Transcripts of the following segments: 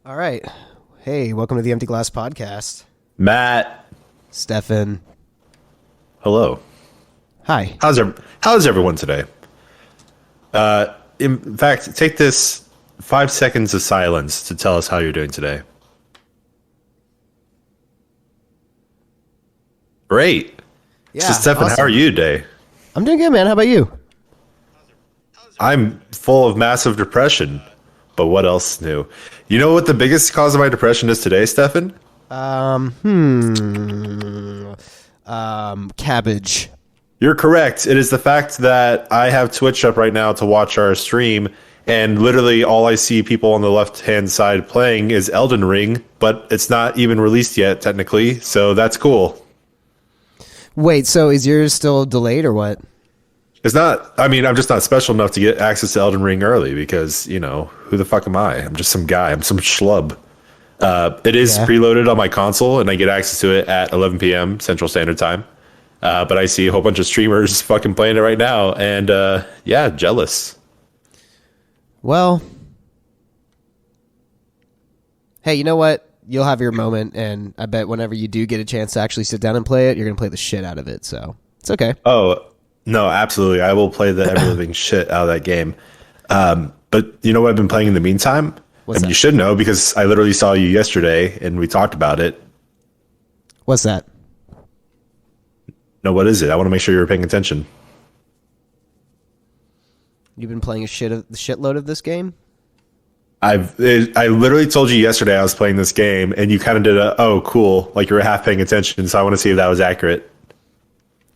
All right. Hey, welcome to the Empty Glass Podcast. Matt. Stefan. Hello. Hi. How's everyone today? In fact, take this 5 seconds of silence to tell us how you're doing today. Great. Yeah, So, Stefan, awesome. how are you today? I'm doing good, man. How about you? I'm full of massive depression, but what else new? You know what the biggest cause of my depression is today, Stefan? Cabbage. You're correct. It is the fact that I have Twitch up right now to watch our stream, and literally all I see people on the left-hand side playing is Elden Ring, but it's not even released yet, technically, so that's cool. Wait, so is yours still delayed or what? It's not, I mean, I'm just not special enough to get access to Elden Ring early because, you know, who the fuck am I? I'm just some guy. I'm some schlub. It is preloaded on my console, and I get access to it at 11 p.m. Central Standard Time. But I see a whole bunch of streamers fucking playing it right now, and yeah, jealous. Well, hey, you know what? You'll have your moment, and I bet whenever you do get a chance to actually sit down and play it, you're going to play the shit out of it, so it's okay. Oh, no, absolutely. I will play the ever-living shit out of that game. But you know what I've been playing in the meantime? What's that? You should know because I literally saw you yesterday, and we talked about it. What's that? No, what is it? I want to make sure you're paying attention. You've been playing a shitload of this game? I literally told you yesterday I was playing this game, and you kind of did a, oh, cool, like you were half paying attention, so I want to see if that was accurate.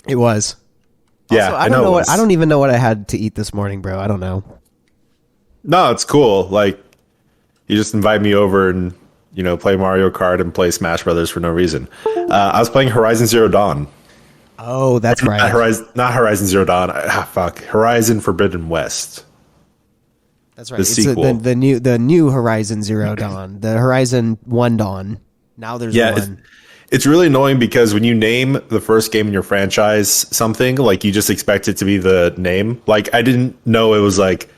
It was. Yeah, Also, I don't know what I don't even know what I had to eat this morning, bro. I don't know. No, it's cool. Like, you just invite me over and, you know, play Mario Kart and play Smash Brothers for no reason. I was playing Horizon Zero Dawn. Oh, that's right. Not Horizon Zero Dawn. Horizon Forbidden West. That's right. The It's sequel. the new Horizon Zero Dawn, the Horizon One Dawn. Now there's one. It's really annoying because when you name the first game in your franchise something, like you just expect it to be the name. Like I didn't know it was like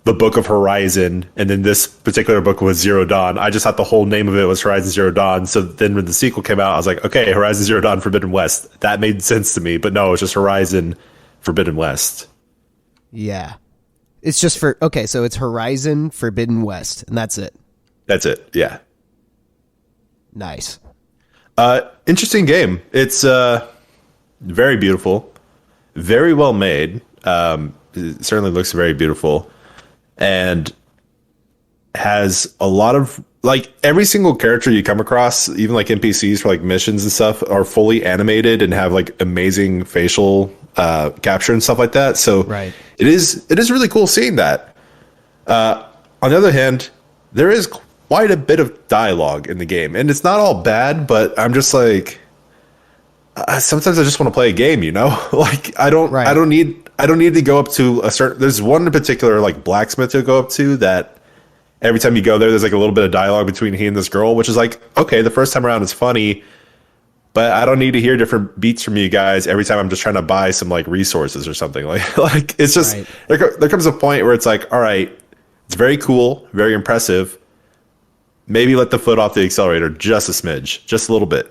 the Book of Horizon, and then this particular book was Zero Dawn. I just thought the whole name of it was Horizon Zero Dawn. So then when the sequel came out, I was like, okay, Horizon Zero Dawn Forbidden West. That made sense to me. But no, it's just Horizon Forbidden West. Yeah. It's just so it's Horizon Forbidden West, and that's it. That's it. Yeah. Nice. Interesting game. It's very beautiful, very well made. It certainly looks very beautiful, and has a lot of, like, every single character you come across, even like NPCs for like missions and stuff, are fully animated and have like amazing facial capture and stuff like that. So Right. it is really cool seeing that. On the other hand, there is quite a bit of dialogue in the game, and it's not all bad, but I'm just like, sometimes I just want to play a game, you know? Like I don't need to go up to a certain, there's one in particular, like blacksmith, to go up to that every time you go there, there's like a little bit of dialogue between he and this girl, which is like, okay, the first time around it's funny, but I don't need to hear different beats from you guys every time I'm just trying to buy some like resources or something. Like it's just, Right. there comes a point where it's like, all right, it's very cool, very impressive. Maybe let the foot off the accelerator just a smidge, just a little bit.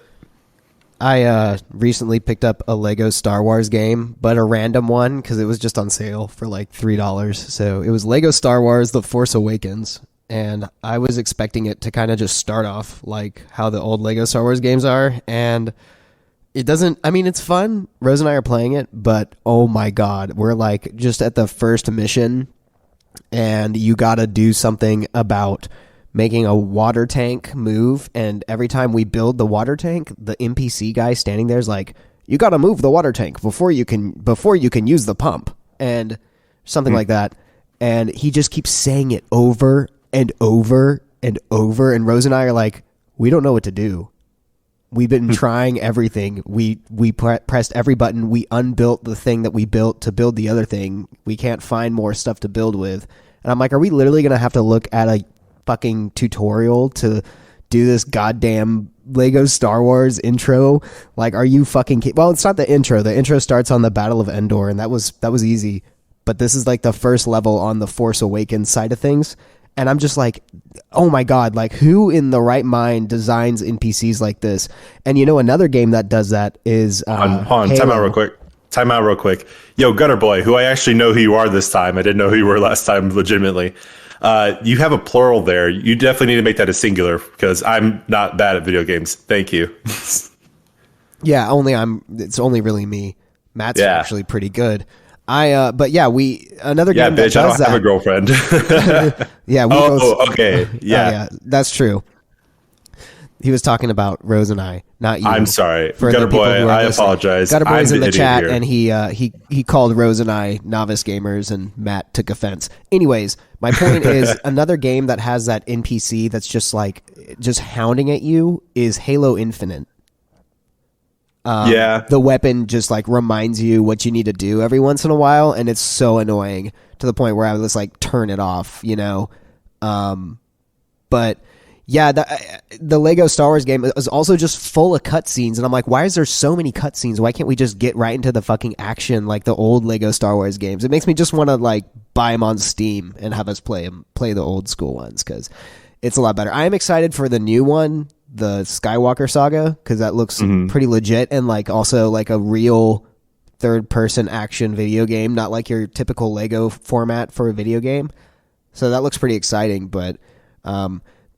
I recently picked up a Lego Star Wars game, but a random one because it was just on sale for like $3. So it was Lego Star Wars The Force Awakens, and I was expecting it to kind of just start off like how the old Lego Star Wars games are, and it doesn't. I mean, it's fun. Rose and I are playing it, but oh my god, we're like just at the first mission, and you got to do something about making a water tank move, and every time we build the water tank, the NPC guy standing there is like, you got to move the water tank before you can use the pump, and something like that. And he just keeps saying it over and over and over, and Rose and I are like, we don't know what to do. We've been trying everything. We pressed every button. We unbuilt the thing that we built to build the other thing. We can't find more stuff to build with. And I'm like, are we literally going to have to look at a fucking tutorial to do this goddamn Lego Star Wars intro? Like, are you fucking well, it's not the intro. The intro starts on the Battle of Endor, and that was easy. But this is like the first level on the Force Awakens side of things, And I'm just like, oh my God, like who in the right mind designs NPCs like this? And another game that does that is Hold on, Halo. Time out real quick. Yo, Gunner Boy, who I actually know who you are this time. I didn't know who you were last time, legitimately. You have a plural there. You definitely need to make that a singular because I'm not bad at video games. Thank you. Yeah, it's only really me. Matt's Yeah. actually pretty good. But yeah, another Yeah, game that bitch, I does don't have a that. girlfriend. Yeah, we Oh, okay. Oh, Yeah. yeah, that's true. He was talking about Rose and I, not you. I'm sorry. For Gutter the people Boy, who are I listening. apologize. Gutter Boy's I'm in the idiot chat, here. and he called Rose and I novice gamers, and Matt took offense. Anyways, my point is another game that has that NPC that's just hounding at you is Halo Infinite. Yeah. The weapon just like reminds you what you need to do every once in a while, and it's so annoying to the point where I was like, turn it off, But yeah, the Lego Star Wars game is also just full of cutscenes, and I'm like, why is there so many cutscenes? Why can't we just get right into the fucking action like the old Lego Star Wars games? It makes me just want to like buy them on Steam and have us play the old school ones because it's a lot better. I am excited for the new one, the Skywalker Saga, because that looks pretty legit and like also like a real third-person action video game, not like your typical Lego format for a video game. So that looks pretty exciting, but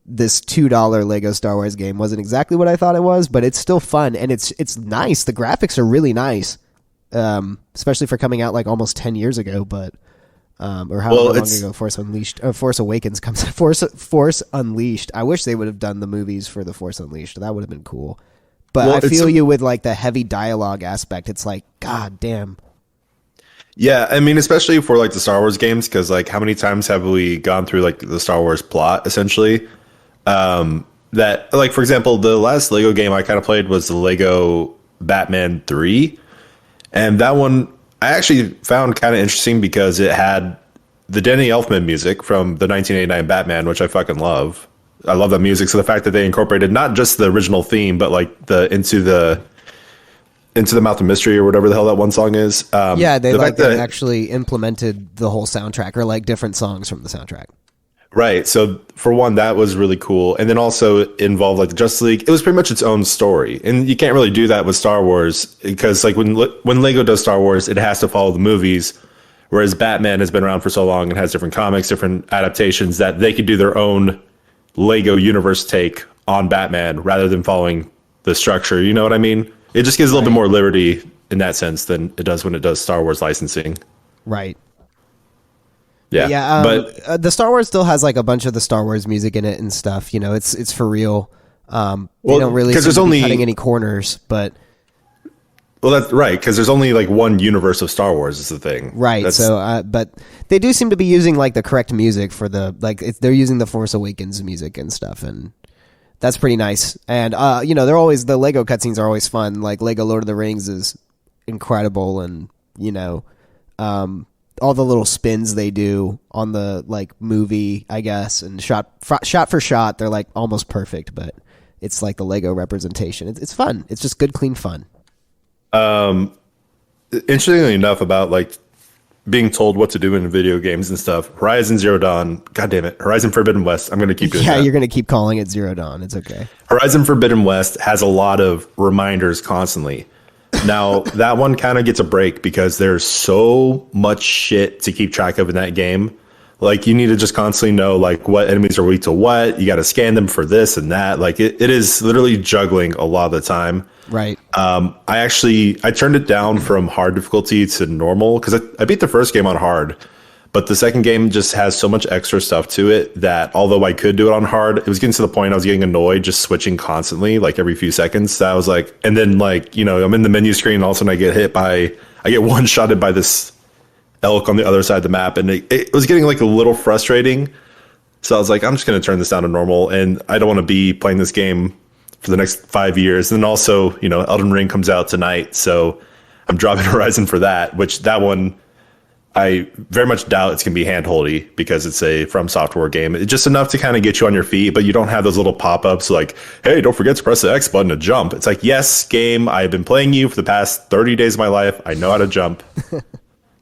this $2 Lego Star Wars game wasn't exactly what I thought it was, but it's still fun and it's nice. The graphics are really nice, especially for coming out like almost 10 years ago. But or however long ago Force Awakens comes. Force Unleashed. I wish they would have done the movies for the Force Unleashed. That would have been cool. But I feel you with like the heavy dialogue aspect. It's like, God damn. Yeah, I mean, especially for like the Star Wars games, because like how many times have we gone through like the Star Wars plot essentially? That like, for example, the last Lego game I kind of played was the Lego Batman 3. And that one I actually found kind of interesting because it had the Danny Elfman music from the 1989 Batman, which I fucking love. I love that music. So the fact that they incorporated not just the original theme, but like the Into the Mouth of Mystery or whatever the hell that one song is. Yeah, they actually implemented the whole soundtrack or like different songs from the soundtrack. Right. So for one, that was really cool. And then also it involved like the Justice League. It was pretty much its own story. And you can't really do that with Star Wars because like when Lego does Star Wars, it has to follow the movies. Whereas Batman has been around for so long and has different comics, different adaptations that they could do their own Lego universe take on Batman rather than following the structure. You know what I mean? It just gives a little bit more liberty in that sense than it does when it does Star Wars licensing. Right. Yeah. Yeah. But the Star Wars still has like a bunch of the Star Wars music in it and stuff. It's for real. They don't really seem to be cutting any corners, but. Well, that's right, because there's only like one universe of Star Wars is the thing. Right. But they do seem to be using like the correct music for they're using the Force Awakens music and stuff, and that's pretty nice. And they're always the Lego cutscenes are always fun. Like Lego Lord of the Rings is incredible, and all the little spins they do on the like movie, I guess, and shot for shot, they're like almost perfect, but it's like the Lego representation. It's fun. It's just good, clean fun. Interestingly enough, about like being told what to do in video games and stuff, Horizon Zero Dawn, God damn it, Horizon Forbidden West. I'm going to keep doing that. Yeah, you're going to keep calling it Zero Dawn. It's okay. Horizon Forbidden West has a lot of reminders constantly. Now, that one kind of gets a break because there's so much shit to keep track of in that game. Like, you need to just constantly know, like, what enemies are weak to what. You got to scan them for this and that. Like, it is literally juggling a lot of the time. Right. I turned it down from hard difficulty to normal because I beat the first game on hard. But the second game just has so much extra stuff to it that although I could do it on hard, it was getting to the point I was getting annoyed just switching constantly, like every few seconds. So I was like, and then like, I'm in the menu screen and all of a sudden I get one-shotted by this elk on the other side of the map. And it was getting like a little frustrating. So I was like, I'm just going to turn this down to normal. And I don't want to be playing this game for the next 5 years. And then also, Elden Ring comes out tonight. So I'm dropping Horizon for that, which that one, I very much doubt it's going to be hand-holdy because it's a From Software game. It's just enough to kind of get you on your feet, but you don't have those little pop-ups like, hey, don't forget to press the X button to jump. It's like, yes, game, I've been playing you for the past 30 days of my life. I know how to jump.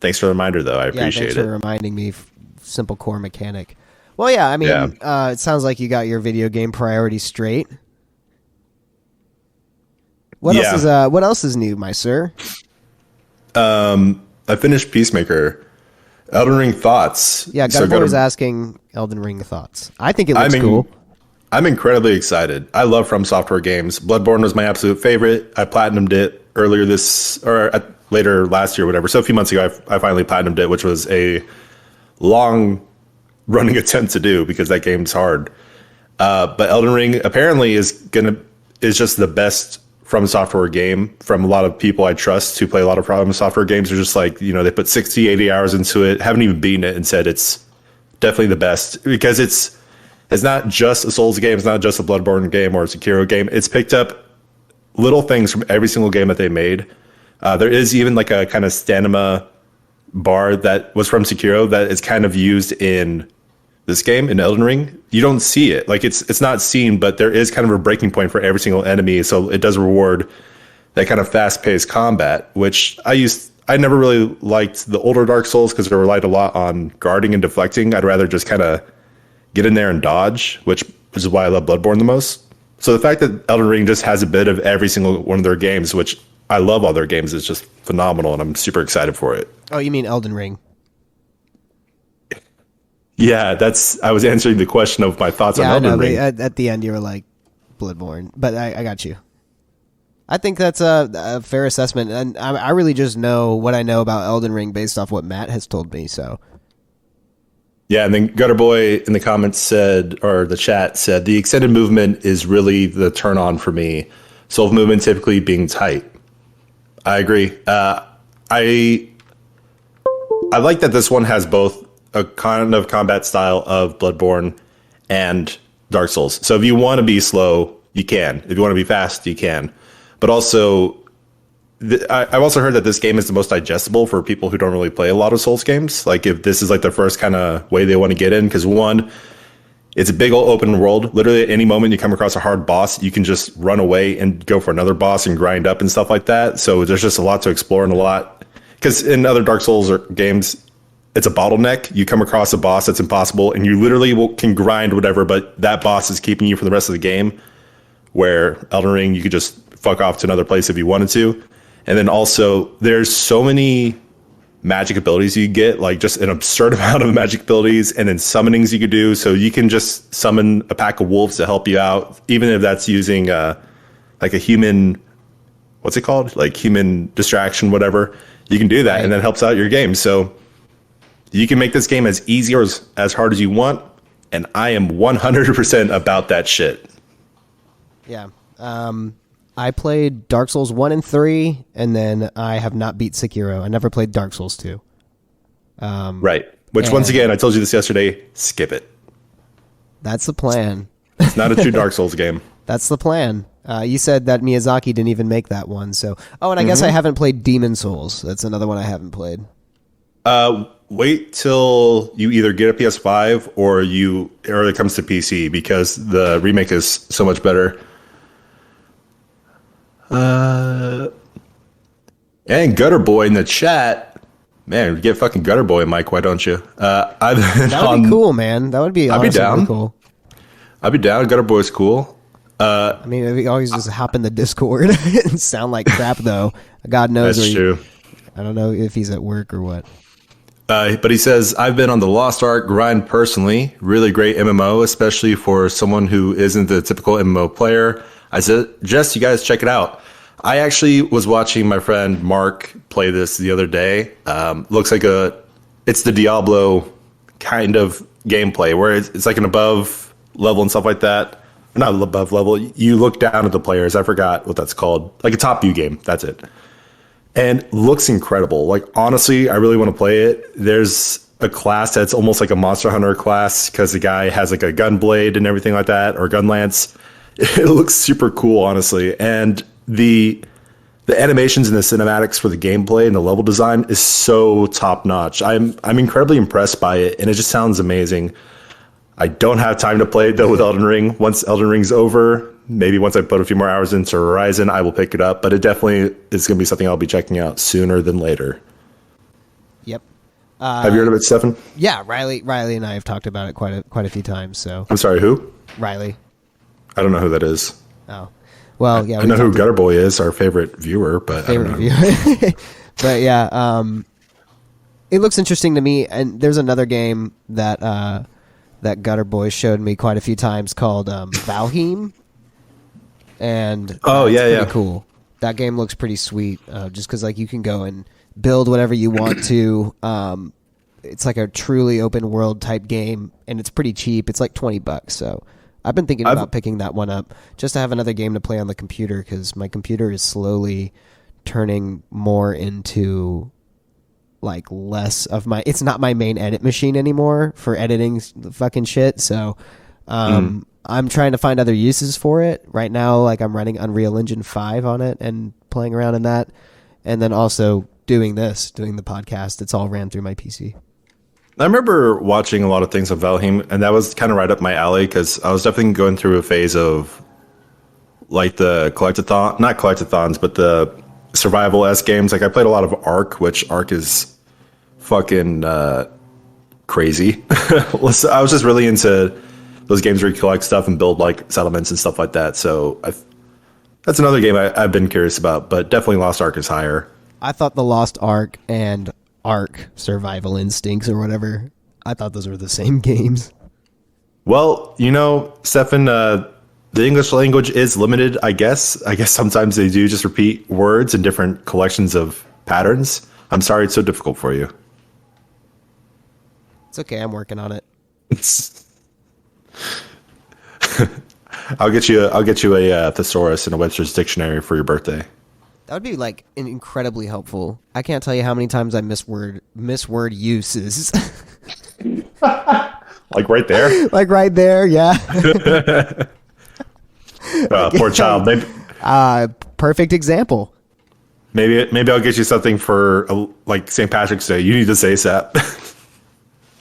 Thanks for the reminder, though. I appreciate it. Thanks for reminding me. Simple core mechanic. Well, yeah, I Yeah. mean, it sounds like you got your video game priorities straight. Yeah. What else is new, my sir? I finished Peacemaker. Elden Ring thoughts. Yeah, So Gutterboy go was to. asking Elden Ring thoughts. I think it I'm looks in, cool. I'm incredibly excited. I love From Software games. Bloodborne was my absolute favorite. I platinumed it earlier later last year, whatever. So a few months ago, I finally platinumed it, which was a long running attempt to do because that game's hard. But Elden Ring apparently is just the best From Software game from a lot of people I trust who play a lot of From Software games. Are just like, they put 60, 80 hours into it, haven't even beaten it, and said it's definitely the best because it's not just a Souls game, it's not just a Bloodborne game or a Sekiro game. It's picked up little things from every single game that they made. There is even like a kind of stamina bar that was from Sekiro that is kind of used in this game in Elden Ring. You don't see it. Like it's not seen, but there is kind of a breaking point for every single enemy. So it does reward that kind of fast-paced combat, which I never really liked the older Dark Souls because they relied a lot on guarding and deflecting. I'd rather just kind of get in there and dodge, which is why I love Bloodborne the most. So the fact that Elden Ring just has a bit of every single one of their games, which I love all their games, is just phenomenal, and I'm super excited for it. Oh, you mean Elden Ring? Yeah, I was answering the question of my thoughts on Yeah, I know. Elden Ring. At the end, you were like Bloodborne, but I got you. I think that's a fair assessment, and I really just know what I know about Elden Ring based off what Matt has told me. So Yeah, and then Gutter Boy in the comments said, or the chat said, the extended movement is really the turn on for me. Soul movement typically being tight. I agree. I like that this one has both a kind of combat style of Bloodborne and Dark Souls. So if you want to be slow, you can. If you want to be fast, you can. But also, I've also heard that this game is the most digestible for people who don't really play a lot of Souls games. Like if this is like the first kind of way they want to get in, because one, it's a big old open world. Literally at any moment you come across a hard boss, you can just run away and go for another boss and grind up and stuff like that. So there's just a lot to explore and a lot. Because in other Dark Souls games, it's a bottleneck. You come across a boss that's impossible, and you literally can grind whatever, but that boss is keeping you for the rest of the game. Where Elden Ring, you could just fuck off to another place if you wanted to. And then also, there's so many magic abilities you get, like just an absurd amount of magic abilities, and then summonings you could do. So you can just summon a pack of wolves to help you out, even if that's using like a human, what's it called? Like human distraction, whatever. You can do that, right. And that helps out your game. So you can make this game as easy or as hard as you want, and I am 100% about that shit. Yeah. I played Dark Souls 1 and 3, and then I have not beat Sekiro. I never played Dark Souls 2. Right. Which, once again, I told you this yesterday, skip it. That's the plan. It's not a true Dark Souls game. That's the plan. You said that Miyazaki didn't even make that one. So, and I guess I haven't played Demon Souls. That's another one I haven't played. Wait till you either get a PS5 or it comes to PC, because the remake is so much better. And Gutter Boy in the chat, man, get fucking Gutter Boy, Mike. Why don't you? That would be cool, man. That would be. I'd be down. Really cool. I'd be down. Gutter Boy's cool. I mean, we always just hop in the Discord and sound like crap, though. God knows. That's true. I don't know if he's at work or what. But he says, I've been on the Lost Ark grind personally. Really great MMO, especially for someone who isn't the typical MMO player. I suggest you guys check it out. I actually was watching my friend Mark play this the other day. Looks like it's the Diablo kind of gameplay, where it's like an above level and stuff like that. Not above level. You look down at the players. I forgot what that's called. Like a top view game. That's it. And looks incredible. Like, honestly, I really want to play it. There's a class that's almost like a Monster Hunter class, because the guy has like a gun blade and everything like that, or gun lance. It looks super cool, honestly. And the animations and the cinematics for the gameplay and the level design is so top notch. I'm incredibly impressed by it, and it just sounds amazing. I don't have time to play it though with Elden Ring. Once Elden Ring's over, maybe once I put a few more hours into Horizon, I will pick it up. But it definitely is going to be something I'll be checking out sooner than later. Yep. Have you heard of it, Stefan? Yeah, Riley and I have talked about it quite a few times. So I'm sorry, who? Riley. I don't know who that is. Oh, well, yeah. I know who Gutter Boy is, our favorite viewer, but I don't know. Viewer. But yeah, it looks interesting to me. And there's another game that that Gutter Boy showed me quite a few times called Valheim. And it's pretty cool. That game looks pretty sweet, just because like you can go and build whatever you want to. It's like a truly open world type game, and it's pretty cheap. It's like $20. So I've been thinking about picking that one up just to have another game to play on the computer, because my computer is slowly turning more into like less of my. It's not my main edit machine anymore for editing fucking shit. So I'm trying to find other uses for it right now. Like I'm running Unreal Engine 5 on it and playing around in that, and then also doing the podcast. It's all ran through my PC. I remember watching a lot of things on Valheim, and that was kind of right up my alley, because I was definitely going through a phase of like the not collectathons, but the survival-esque games. Like I played a lot of Ark, which Ark is fucking crazy. I was just really into those games where you collect stuff and build like settlements and stuff like that. So that's another game I've been curious about, but definitely Lost Ark is higher. I thought the Lost Ark and Ark Survival Instincts or whatever, I thought those were the same games. Well, Stefan, the English language is limited, I guess. I guess sometimes they do just repeat words in different collections of patterns. I'm sorry it's so difficult for you. It's okay, I'm working on it. I'll get you a thesaurus and a Webster's dictionary for your birthday. That would be like incredibly helpful. I can't tell you how many times I miss word uses. Like right there? Like right there, yeah. Poor child. Maybe, perfect example. maybe I'll get you something for like St. Patrick's Day. You need to say SAP.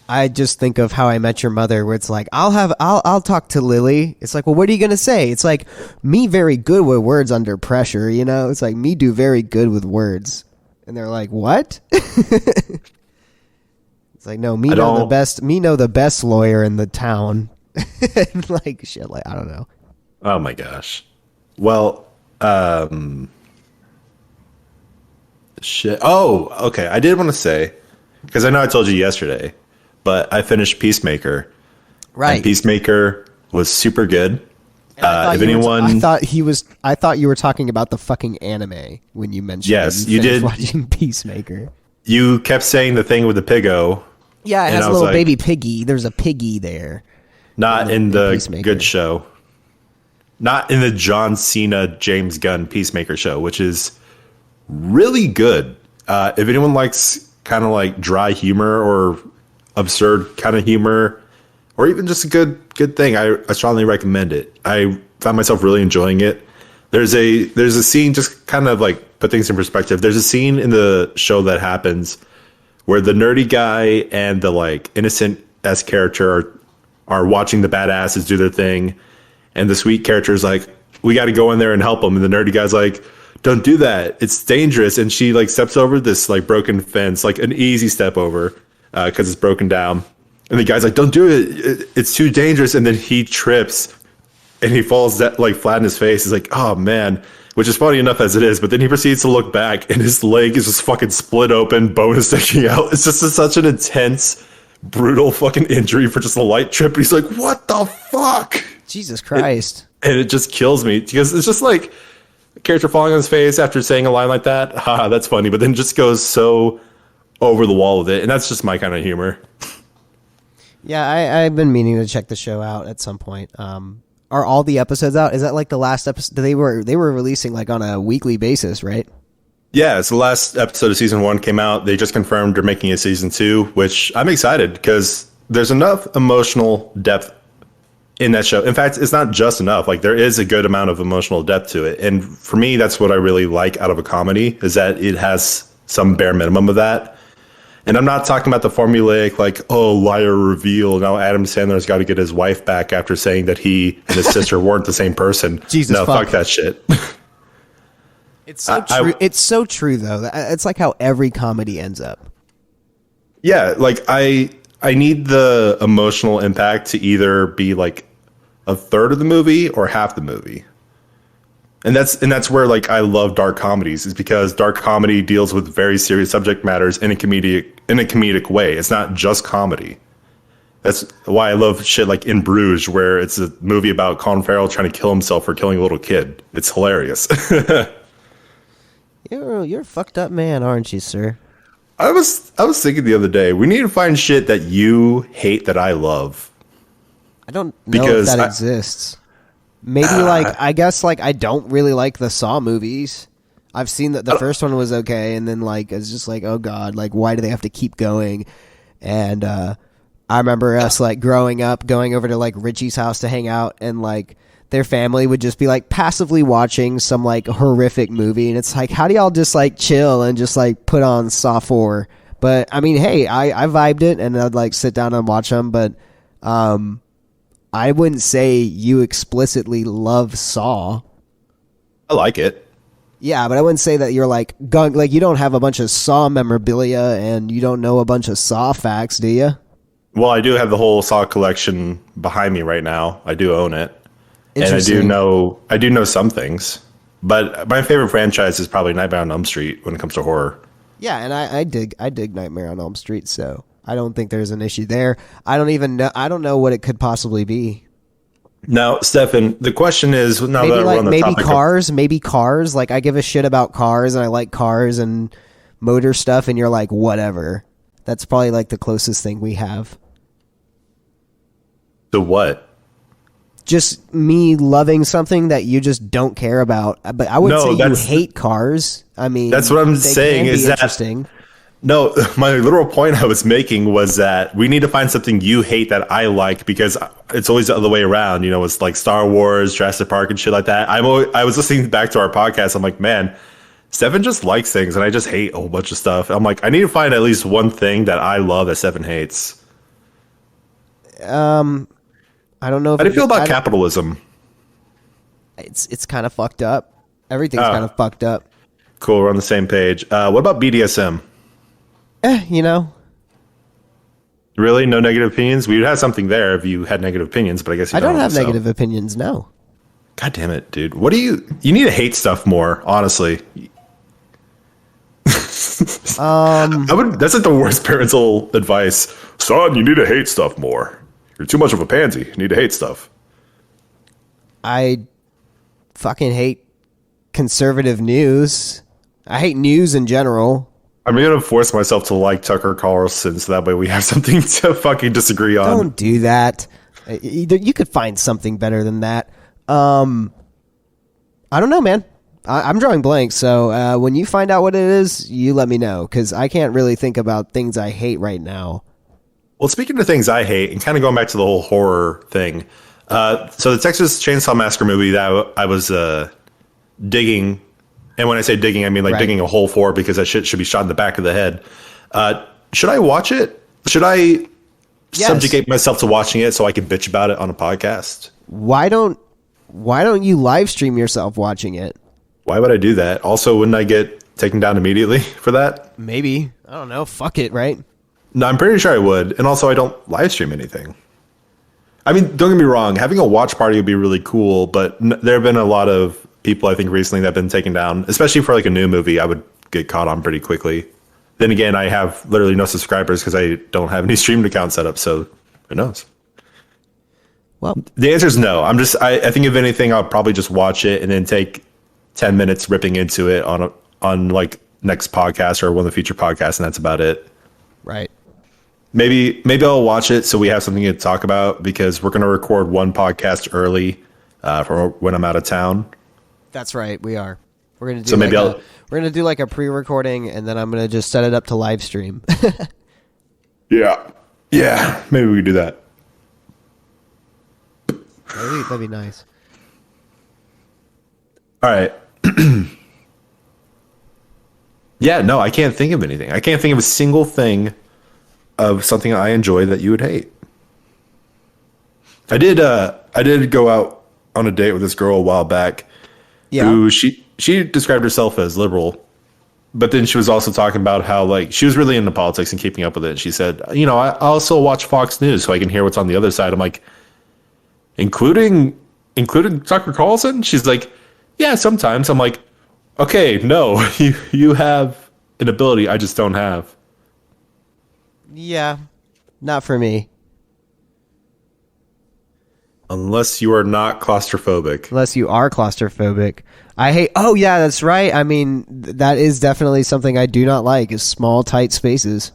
I just think of How I Met Your Mother, where it's like, I'll talk to Lily. It's like, well, what are you going to say? It's like, me very good with words under pressure, It's like, me do very good with words. And they're like, what? It's like, no, me know the best lawyer in the town. Like, shit, like, I don't know. Oh my gosh. Well, shit. Oh, okay. I did want to say, because I know I told you yesterday, but I finished Peacemaker. Right. And Peacemaker was super good. I thought you were talking about the fucking anime when you mentioned. Yes, you did. Watching Peacemaker. You kept saying the thing with the piggo. Yeah, it has a little baby piggy. There's a piggy there. Not in the good show. Not in the John Cena, James Gunn Peacemaker show, which is really good. If anyone likes kind of like dry humor or absurd kind of humor, or even just a good thing, I strongly recommend it. I found myself really enjoying it. There's a scene, just kind of like put things in perspective. There's a scene in the show that happens where the nerdy guy and the like innocent S character are watching the badasses do their thing, and the sweet character is like, we got to go in there and help them, and the nerdy guy's like, don't do that, it's dangerous. And she like steps over this like broken fence, like an easy step over, because it's broken down. And the guy's like, don't do it, it's too dangerous. And then he trips and he falls like flat in his face. He's like, oh man, which is funny enough as it is. But then he proceeds to look back and his leg is just fucking split open, bone is sticking out. It's just such an intense, brutal fucking injury for just a light trip. He's like, what the fuck? Jesus Christ. And it just kills me, because it's just like a character falling on his face after saying a line like that. Haha, that's funny. But then just goes so over the wall with it. And that's just my kind of humor. Yeah, I've been meaning to check the show out at some point. Are all the episodes out? Is that like the last episode? They were releasing like on a weekly basis, right? Yeah, it's the last episode of season 1 came out. They just confirmed they're making a season 2, which I'm excited, because there's enough emotional depth in that show. In fact, it's not just enough. Like, there is a good amount of emotional depth to it. And for me, that's what I really like out of a comedy, is that it has some bare minimum of that. And I'm not talking about the formulaic, like, oh, liar reveal. Now Adam Sandler's got to get his wife back after saying that he and his sister weren't the same person. Jesus, no, fuck that shit. It's so true. It's so true, though. It's like how every comedy ends up. Yeah, like I need the emotional impact to either be like a third of the movie or half the movie. And that's where like I love dark comedies is because dark comedy deals with very serious subject matters in a comedic way. It's not just comedy. That's why I love shit like In Bruges, where it's a movie about Colin Farrell trying to kill himself for killing a little kid. It's hilarious. You're a fucked up man, aren't you, sir? I was thinking the other day, we need to find shit that you hate that I love. I don't know Because if that I- exists. Maybe I guess like I don't really like the Saw movies. I've seen that the first one was okay, and then like it's just like, oh god, like why do they have to keep going? And I remember us like growing up, going over to like Richie's house to hang out, and like their family would just be like passively watching some like horrific movie, and it's like, how do y'all just like chill and just like put on Saw 4? But I mean, hey, I vibed it, and I'd like sit down and watch them, but I wouldn't say you explicitly love Saw. I like it. Yeah, but I wouldn't say that you're like like you don't have a bunch of Saw memorabilia and you don't know a bunch of Saw facts, do you? Well, I do have the whole Saw collection behind me right now. I do own it. And I do know some things. But my favorite franchise is probably Nightmare on Elm Street when it comes to horror. Yeah, and I dig Nightmare on Elm Street, so I don't think there's an issue there. I don't know what it could possibly be. Now, Stefan, the question is now that we're on the topic maybe cars. Like I give a shit about cars and I like cars and motor stuff, and you're like, whatever. That's probably like the closest thing we have. to what? Just me loving something that you just don't care about. But I wouldn't say you hate cars. I mean, that's what I'm saying is that interesting. No, my literal point I was making was that we need to find something you hate that I like, because it's always the other way around. You know, it's like Star Wars, Jurassic Park, and shit like that. I was listening back to our podcast. I'm like, man, Stefan just likes things, and I just hate a whole bunch of stuff. I'm like, I need to find at least one thing that I love that Stefan hates. I don't know. How do you feel about capitalism? It's kind of fucked up. Everything's kind of fucked up. Cool, we're on the same page. What about BDSM? You know. Really? No negative opinions? We would have something there if you had negative opinions, but I guess you don't. I don't have negative opinions, no. God damn it, dude. What do you need to hate stuff more, honestly. That's like the worst parental advice. Son, you need to hate stuff more. You're too much of a pansy. You need to hate stuff. I fucking hate conservative news. I hate news in general. I'm going to force myself to like Tucker Carlson so that way we have something to fucking disagree on. Don't do that. You could find something better than that. I don't know, man. I'm drawing blanks, so when you find out what it is, you let me know, because I can't really think about things I hate right now. Well, speaking of things I hate, and kind of going back to the whole horror thing, so the Texas Chainsaw Massacre movie that I was digging, and when I say digging, I mean like digging a hole for, because that shit should be shot in the back of the head. Should I watch it? Should I subjugate myself to watching it so I can bitch about it on a podcast? Why don't you live stream yourself watching it? Why would I do that? Also, wouldn't I get taken down immediately for that? Maybe. I don't know. Fuck it, right? No, I'm pretty sure I would. And also, I don't live stream anything. I mean, don't get me wrong. Having a watch party would be really cool, but there have been a lot of people, I think, recently that have been taken down, especially for like a new movie. I would get caught on pretty quickly. Then again, I have literally no subscribers because I don't have any streaming account set up, so who knows? Well, the answer is no. I think if anything, I'll probably just watch it and then take 10 minutes ripping into it on like next podcast or one of the future podcasts, and that's about it. Right. Maybe I'll watch it so we have something to talk about, because we're going to record one podcast early for when I'm out of town. That's right. We are. We're going to do so maybe we're going to do like a pre-recording, and then I'm going to just set it up to live stream. Yeah. Maybe we could do that. That'd be nice. All right. Yeah, no, I can't think of anything. I can't think of a single thing of something I enjoy that you would hate. I did go out on a date with this girl a while back. Yeah. Who she described herself as liberal. but then she was also talking about how like she was really into politics and keeping up with it. She said, you know, I also watch Fox News so I can hear what's on the other side. I'm like, including Tucker Carlson? She's like, yeah, sometimes. I'm like, okay, no, you have an ability I just don't have. Yeah, not for me. Unless you are not claustrophobic. Unless you are claustrophobic. I hate... Oh, yeah, that's right. I mean, that is definitely something I do not like, is small, tight spaces.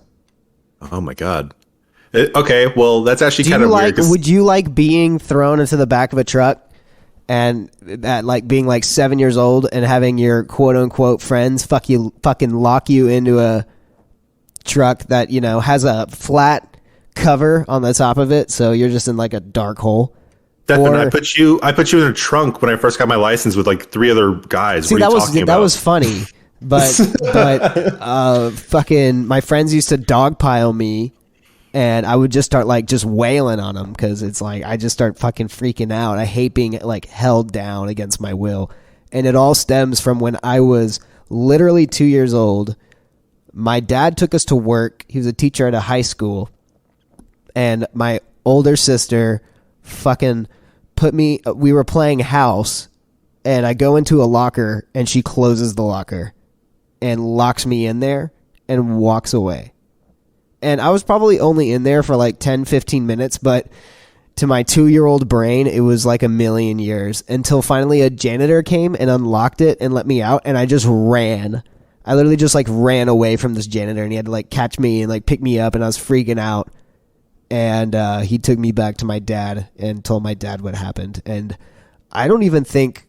Oh, my God. Okay, well, that's actually kind of weird. weird. Would you like being thrown into the back of a truck and that, like, being like 7 years old and having your quote-unquote friends fucking lock you into a truck that, you know, has a flat cover on the top of it, so you're just in like a dark hole? Definitely. I put you in a trunk when I first got my license with like 3 other guys. See, that was funny, but fucking my friends used to dogpile me, and I would just start like just wailing on them because it's like I just start fucking freaking out. I hate being like held down against my will, and it all stems from when I was literally 2 years old. My dad took us to work. He was a teacher at a high school, and my older sister fucking we were playing house, and I go into a locker and she closes the locker and locks me in there and walks away. And I was probably only in there for like 10-15 minutes, but to my 2-year-old brain it was like a million years, until finally a janitor came and unlocked it and let me out, and I just ran. I literally just like ran away from this janitor, and he had to like catch me and like pick me up, and I was freaking out. And he took me back to my dad and told my dad what happened. And I don't even think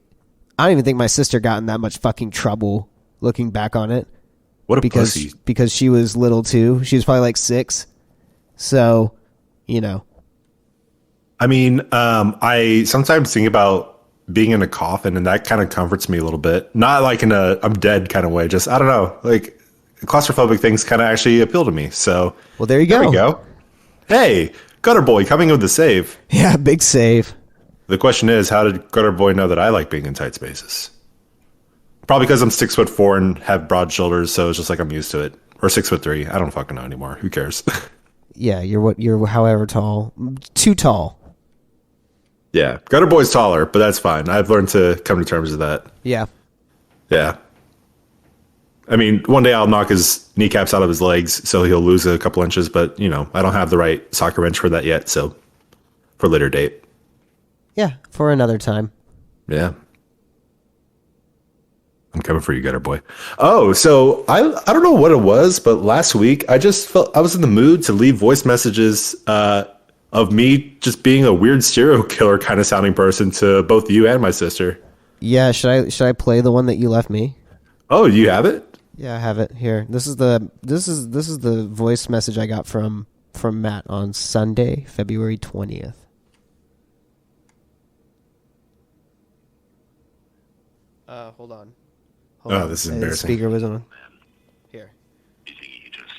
my sister got in that much fucking trouble looking back on it. What a pussy. Because she was little too. She was probably like 6. So, you know. I mean, I sometimes think about being in a coffin, and that kind of comforts me a little bit. Not like in a I'm dead kind of way. Just, I don't know. Like, claustrophobic things kind of actually appeal to me. So, well, there you go. There we go. Hey, Gutter Boy coming with the save. Yeah, big save. The question is, how did Gutter Boy know that I like being in tight spaces? Probably because I'm 6'4" and have broad shoulders, so it's just like I'm used to it. Or 6'3". I don't fucking know anymore. Who cares? Yeah, you're however tall. Too tall. Yeah, Gutter Boy's taller, but that's fine. I've learned to come to terms with that. Yeah. Yeah. I mean, one day I'll knock his kneecaps out of his legs, so he'll lose a couple inches, but, you know, I don't have the right soccer wrench for that yet, so for later date. Yeah, for another time. Yeah. I'm coming for you, Gutter Boy. Oh, so I don't know what it was, but last week I just felt I was in the mood to leave voice messages of me just being a weird serial killer kind of sounding person to both you and my sister. Yeah, should I play the one that you left me? Oh, you have it? Yeah, I have it here. This is the voice message I got from Matt on Sunday, February 20th. Hold on. This is embarrassing. The speaker was on. Here. You think you just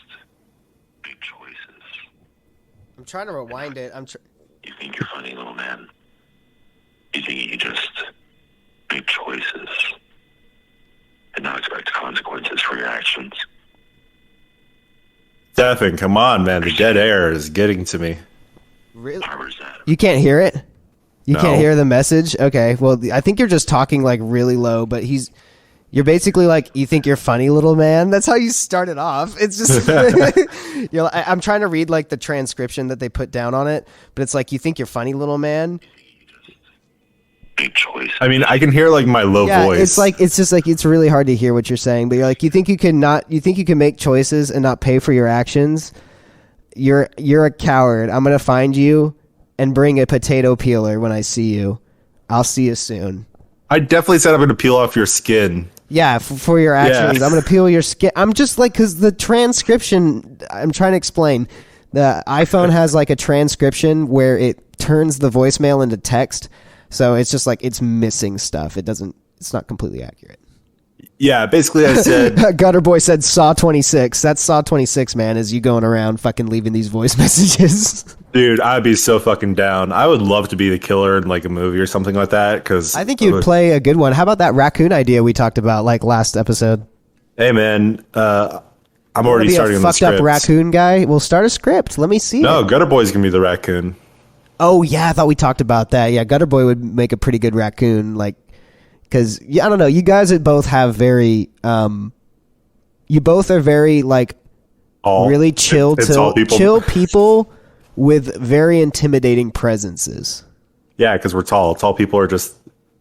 make choices? I'm trying to rewind it. You think you're funny, little man? You think you just make choices and not expect consequences for your actions? Stefan, come on, man. The dead air is getting to me. Really? Where's that? You can't hear it? You No. can't hear the message? Okay. Well, I think you're just talking like really low, but you're basically like, you think you're funny, little man? That's how you start it off. It's just, I'm trying to read like the transcription that they put down on it, but it's like, you think you're funny, little man? Big choice. I mean, I can hear like my low voice. It's really hard to hear what you're saying, but you're like, you think you can make choices and not pay for your actions? You're a coward. I'm going to find you and bring a potato peeler when I see you. I'll see you soon. I definitely said I'm going to peel off your skin. Yeah, for your actions. Yeah. I'm going to peel your skin. I'm just like, because the transcription, I'm trying to explain. The iPhone has like a transcription where it turns the voicemail into text. So it's just like, it's missing stuff. It's not completely accurate. Yeah, basically I said... Gutter Boy said Saw 26. That's Saw 26, man, is you going around fucking leaving these voice messages. Dude, I'd be so fucking down. I would love to be the killer in like a movie or something like that, because... I think you'd play a good one. How about that raccoon idea we talked about like last episode? Hey man, I'm You want to already be starting a on the fucked up script. raccoon guy? We'll start a script. Let me see No, it. Gutter Boy's gonna be the raccoon. Oh yeah, I thought we talked about that. Yeah, Gutter Boy would make a pretty good raccoon. Like, because yeah, I don't know. You guys both have very, you both are very like All really chill it's all people. chill people with very intimidating presences. Yeah, because we're tall. Tall people are just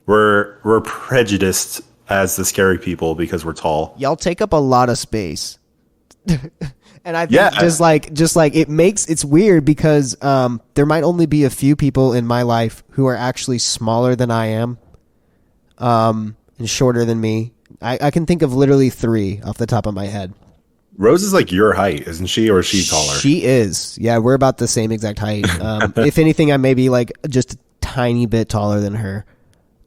we're prejudiced as the scary people because we're tall. Y'all take up a lot of space. And I think Yeah. just like it's weird because there might only be a few people in my life who are actually smaller than I am, and shorter than me. I can think of literally 3 off the top of my head. Rose is like your height, isn't she, or is she taller? She is. Yeah, we're about the same exact height. If anything, I may be like just a tiny bit taller than her.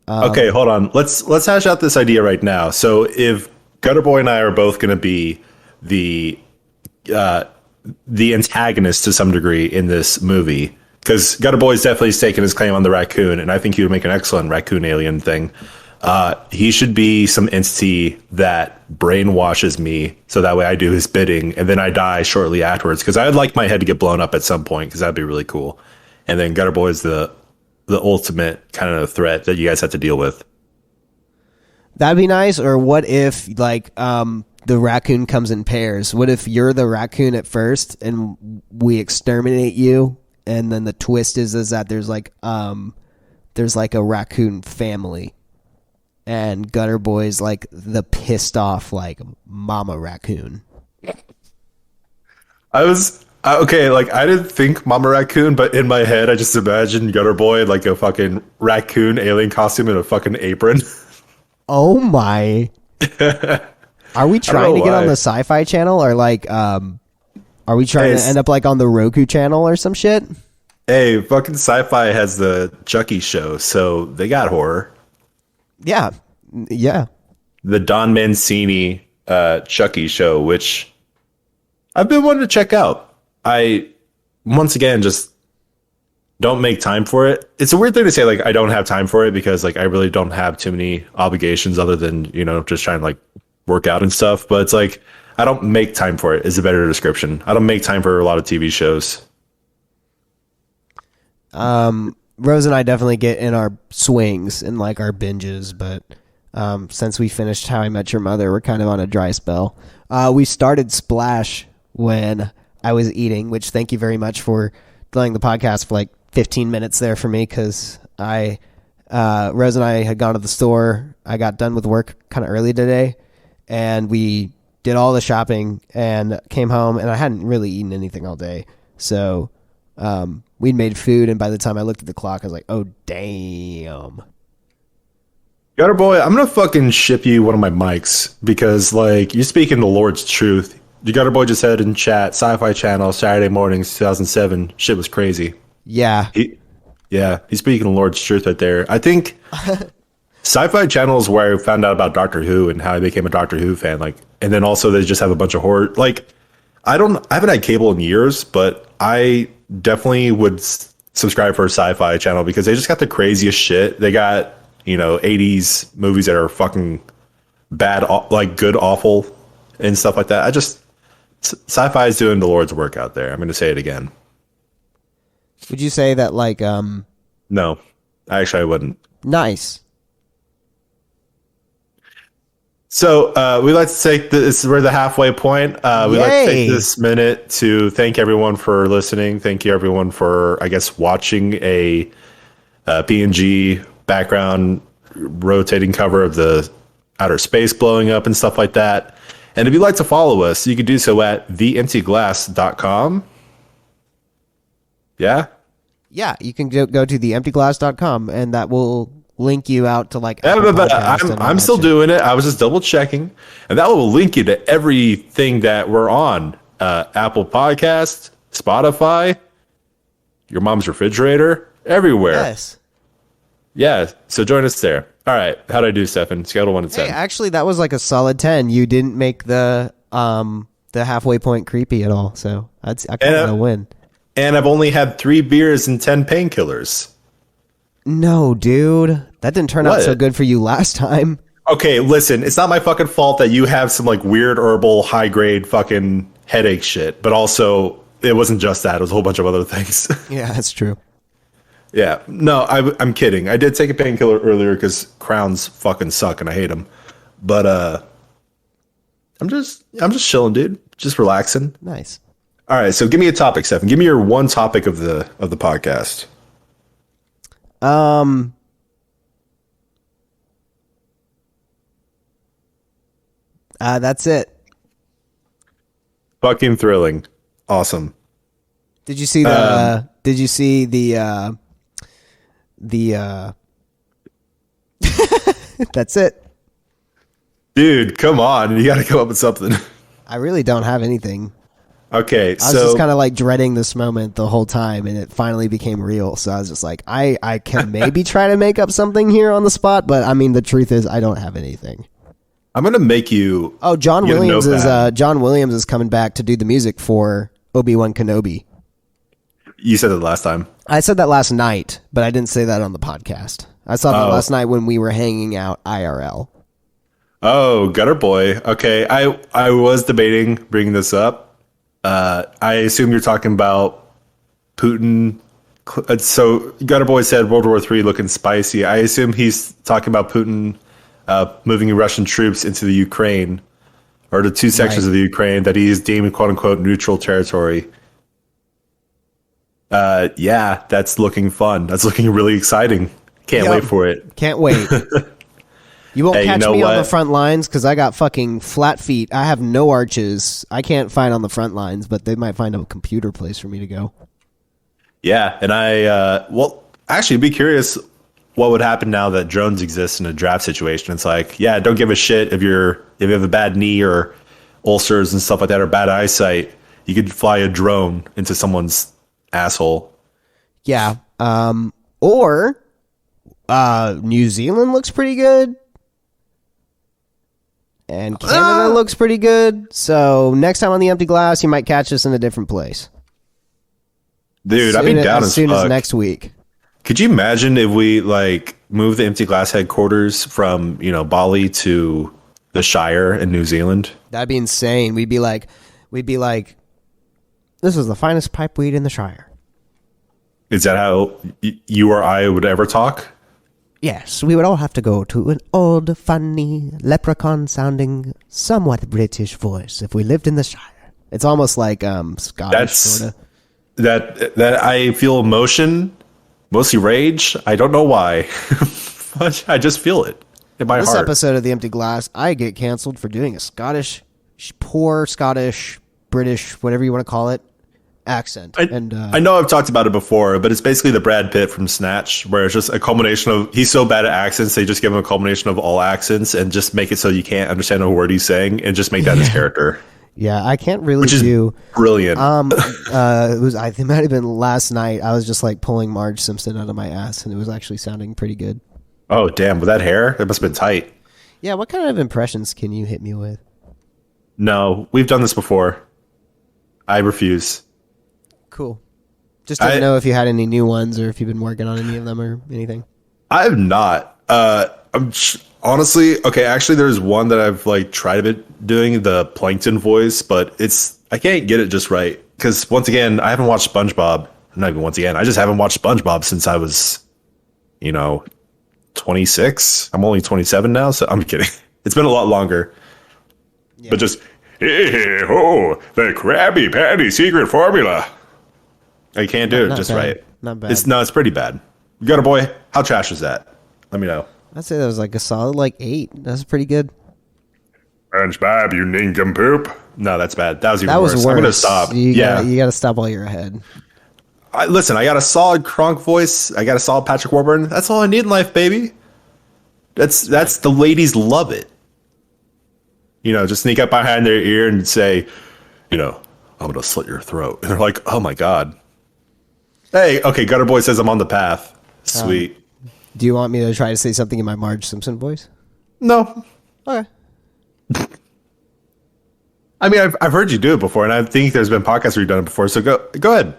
Okay, hold on. Let's hash out this idea right now. So if Gutter Boy and I are both going to be the antagonist to some degree in this movie, because Gutter Boy is definitely staking his claim on the raccoon, and I think he would make an excellent raccoon alien thing. He should be some entity that brainwashes me, so that way I do his bidding, and then I die shortly afterwards. Because I would like my head to get blown up at some point, because that'd be really cool. And then Gutter Boy is the ultimate kind of threat that you guys have to deal with. That'd be nice. Or what if like the raccoon comes in pairs? What if you're the raccoon at first and we exterminate you, and then the twist is that there's like a raccoon family, and Gutter Boy's like the pissed off like mama raccoon. Okay, like I didn't think Mama Raccoon, but in my head I just imagined Gutter Boy in like a fucking raccoon alien costume and a fucking apron. Oh my! Are we trying to get on why. the Sci-Fi Channel, or like are we trying to end up like on the Roku channel or some shit? Hey, fucking Sci-Fi has the Chucky show, so they got horror. Yeah, yeah. The Don Mancini Chucky show, which I've been wanting to check out. I once again just don't make time for it. It's a weird thing to say, like I don't have time for it, because like I really don't have too many obligations other than, you know, just trying to like work out and stuff. But it's like I don't make time for it is a better description. I don't make time for a lot of TV shows. Rose and I definitely get in our swings and like our binges, but since we finished How I Met Your Mother, we're kind of on a dry spell. We started Splash when I was eating, which thank you very much for delaying the podcast for like 15 minutes there for me, because Rose and I had gone to the store. I got done with work kind of early today, and we did all the shopping and came home, and I hadn't really eaten anything all day. So we'd made food, and by the time I looked at the clock, I was like, oh, damn. Gutter Boy, I'm gonna fucking ship you one of my mics, because like you speaking the Lord's truth. The Gutter Boy just said in chat, Sci-Fi Channel, Saturday mornings, 2007. Shit was crazy. Yeah. He's speaking the Lord's truth right there. I think Sci-Fi Channel is where I found out about Doctor Who and how I became a Doctor Who fan. Like, and then also they just have a bunch of horror. Like, I haven't had cable in years, but I definitely would subscribe for a Sci-Fi Channel, because they just got the craziest shit. They got, you know, 80s movies that are fucking bad, like good, awful, and stuff like that. Sci-Fi is doing the Lord's work out there. I'm going to say it again. Would you say that like No, actually I wouldn't. nice? So we'd like to take this. We're the halfway point. We'd like to take Yay. this minute to thank everyone for listening. Thank you everyone for, I guess, watching a PNG background rotating cover of the outer space blowing up and stuff like that. And if you'd like to follow us, you can do so at theemptyglass.com. Yeah. Yeah, you can go to theemptyglass.com, and that will link you out to like Yeah, Apple but Podcasts and all I'm that still shit. doing it. I was just double checking, and that will link you to everything that we're on: Apple Podcast, Spotify, your mom's refrigerator, everywhere. Yes. Yeah, so join us there. All right, how'd I do, Stefan? Scale of 1 to 10. Hey, actually, that was like a solid 10. You didn't make the halfway point creepy at all, so I kind of win. And I've only had 3 beers and 10 painkillers. No, dude, that didn't turn out What? so good for you last time. Okay, listen, it's not my fucking fault that you have some like weird herbal high grade fucking headache shit, but also it wasn't just that; it was a whole bunch of other things. Yeah, that's true. Yeah, no, I'm kidding. I did take a painkiller earlier because crowns fucking suck and I hate them. But I'm just chilling, dude. Just relaxing. Nice. All right, so give me a topic, Stephen. Give me your one topic of the podcast. That's it. Fucking thrilling, awesome. Did you see the? Did you see the? That's it. Dude, come on, you got to come up with something. I really don't have anything. Okay, I was just kind of like dreading this moment the whole time, and it finally became real. So I was just like, I can maybe try to make up something here on the spot, but I mean, the truth is, I don't have anything. I'm gonna make you. Oh, John get a Williams is notepad. John Williams is coming back to do the music for Obi-Wan Kenobi. You said it last time. I said that last night, but I didn't say that on the podcast. I saw that last night when we were hanging out IRL. Oh, Gutter Boy. Okay, I was debating bringing this up. I assume you're talking about Putin. So Gutter Boy said World War III looking spicy. I assume he's talking about Putin moving Russian troops into the Ukraine, or the two sections of the Ukraine that he's deemed quote unquote neutral territory. Yeah, that's looking fun. That's looking really exciting. Can't wait for it. Can't wait. You won't Hey, you catch know me on what? the front lines because I got fucking flat feet. I have no arches. I can't fight on the front lines, but they might find a computer place for me to go. Yeah, and well, actually, be curious what would happen now that drones exist in a draft situation. It's like, yeah, don't give a shit if you have a bad knee or ulcers and stuff like that or bad eyesight. You could fly a drone into someone's asshole. Yeah. Or New Zealand looks pretty good. And Canada looks pretty good. So next time on the Empty Glass, you might catch us in a different place. Dude, I'd be down as soon fuck. as next week. Could you imagine if we like move the Empty Glass headquarters from, Bali to the Shire in New Zealand? That'd be insane. We'd be like, this is the finest pipe weed in the Shire. Is that how you or I would ever talk? Yes, we would all have to go to an old, funny, leprechaun-sounding, somewhat British voice if we lived in the Shire. It's almost like Scottish, sort of. That I feel emotion, mostly rage. I don't know why. I just feel it in my This heart. episode of The Empty Glass, I get canceled for doing a poor Scottish, British, whatever you want to call it, accent. I know I've talked about it before, but it's basically the Brad Pitt from Snatch, where it's just a culmination of, he's so bad at accents, they just give him a culmination of all accents and just make it so you can't understand a word he's saying and just make that his character. Yeah, I can't really Which is do. brilliant. It might have been last night. I was just like pulling Marge Simpson out of my ass, and it was actually sounding pretty good. Oh, damn. With that hair, it must have been tight. Yeah, what kind of impressions can you hit me with? No, we've done this before. I refuse. Cool. Just didn't know if you had any new ones or if you've been working on any of them or anything. I have not. Honestly, okay, actually there's one that I've like tried a bit doing, the Plankton voice, but I can't get it just right. Because once again, I haven't watched SpongeBob. Not even once again, I just haven't watched SpongeBob since I was, 26. I'm only 27 now, so I'm kidding. It's been a lot longer. Yeah. But just, hey, ho, the Krabby Patty secret formula. I can't do it just bad. right. Not bad. It's pretty bad. You got a boy? How trash is that? Let me know. I'd say that was like a solid 8. That's pretty good. SpongeBob, you nincompoop. No, that's bad. That was even Was worse. worse. I'm gonna stop. You gotta stop while you're ahead. Listen, I got a solid Kronk voice. I got a solid Patrick Warburton. That's all I need in life, baby. That's the ladies love it. Just sneak up behind their ear and say, I'm gonna slit your throat. And they're like, oh my God. Hey, okay, Gutter Boy says I'm on the path. Sweet. Do you want me to try to say something in my Marge Simpson voice? No. Okay. I mean, I've heard you do it before, and I think there's been podcasts where you've done it before. So go ahead.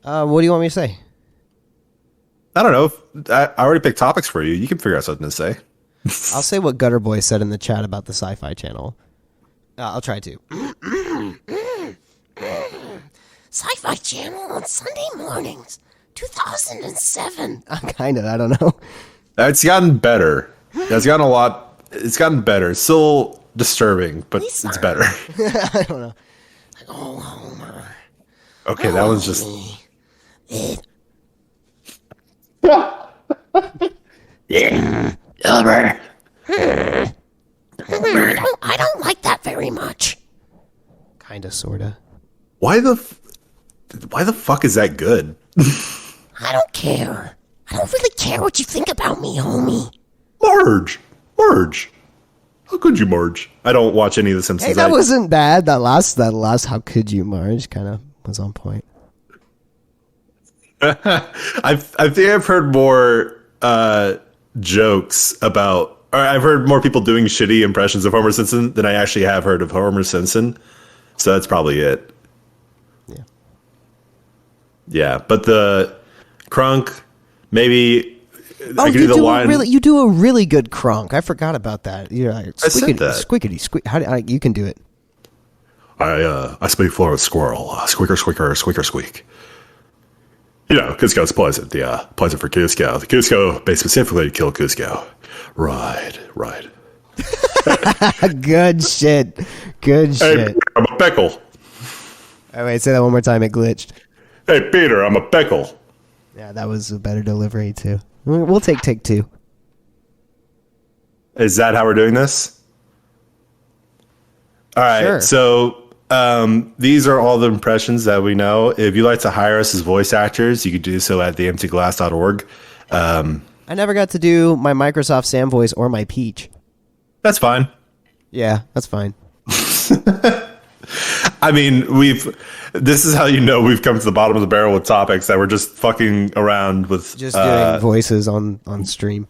What do you want me to say? I don't know. I already picked topics for you. You can figure out something to say. I'll say what Gutter Boy said in the chat about the Sci-Fi Channel. I'll try to. Sci-Fi Channel on Sunday mornings, 2007. Kind of. I don't know. It's gotten better. It's gotten a lot. It's gotten better. It's still disturbing, but it's better. I don't know. Oh, Homer. Okay, that was just. Yeah, Elmer. I don't like that very much. Kinda, sorta. Why the fuck is that good? I don't care. I don't really care what you think about me, homie. Marge. How could you, Marge? I don't watch any of The Simpsons. Hey, that wasn't bad. That last how could you, Marge, kind of was on point. I think I've heard more jokes about, or I've heard more people doing shitty impressions of Homer Simpson than I actually have heard of Homer Simpson. So that's probably it. Yeah. Yeah, but the Crunk, maybe Oh, I could do the line. you do a really good Kronk. I forgot about that. You're like, I said that. Squickety, squeak. You can do it. I speak for a squirrel. Squeaker, squeaker, squeaker, squeak. You know, Cusco's poison. The poison for Cusco. The Cusco made specifically to kill Cusco. Right. Good shit. Good shit. Hey, I'm a pickle. Oh, wait, say that one more time. It glitched. Hey, Peter, I'm a pickle. Yeah, that was a better delivery, too. We'll take 2. Is that how we're doing this? All right. Sure. So these are all the impressions that we know. If you'd like to hire us as voice actors, you could do so at theemptyglass.org. I never got to do my Microsoft Sam voice or my Peach. That's fine. Yeah, that's fine. I mean, this is how you know we've come to the bottom of the barrel with topics that we're just fucking around with. Just doing voices on stream.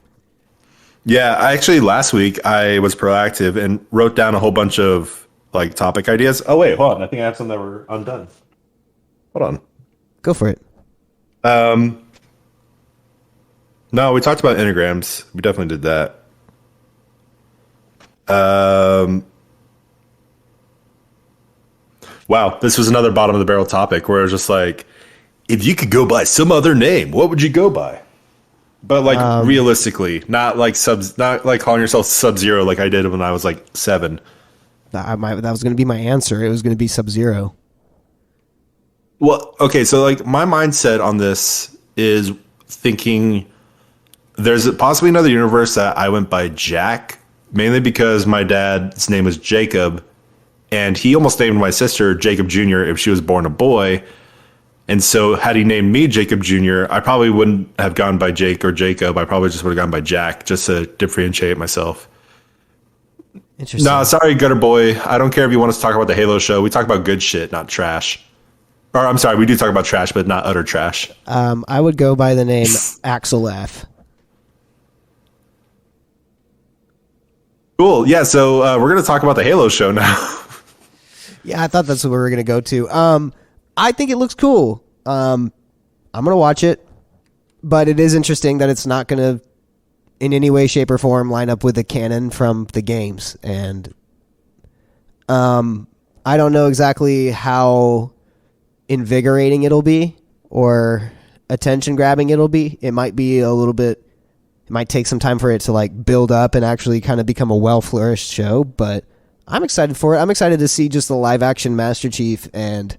Yeah, last week I was proactive and wrote down a whole bunch of like topic ideas. Oh wait, hold on. I think I have some that were undone. Hold on. Go for it. No, we talked about enneagrams. We definitely did that. Wow, this was another bottom of the barrel topic where it was just like, if you could go by some other name, what would you go by? But like realistically, not like calling yourself Sub-Zero like I did when I was like 7. That was going to be my answer. It was going to be Sub-Zero. Well, okay, so like my mindset on this is thinking there's possibly another universe that I went by Jack, mainly because my dad's name was Jacob, and he almost named my sister Jacob Jr. if she was born a boy. And so had he named me Jacob Jr., I probably wouldn't have gone by Jake or Jacob. I probably just would have gone by Jack just to differentiate myself. Interesting. No, sorry, Gutter Boy. I don't care if you want us to talk about the Halo show. We talk about good shit, not trash. Or I'm sorry, we do talk about trash, but not utter trash. I would go by the name Axel F. Cool. Yeah, so we're going to talk about the Halo show now. Yeah, I thought that's what we were going to go to. I think it looks cool. I'm going to watch it, but it is interesting that it's not going to, in any way, shape, or form, line up with the canon from the games. And I don't know exactly how invigorating it'll be or attention-grabbing it'll be. It might be a little bit... It might take some time for it to like build up and actually kind of become a well-flourished show, but I'm excited for it. I'm excited to see just the live-action Master Chief and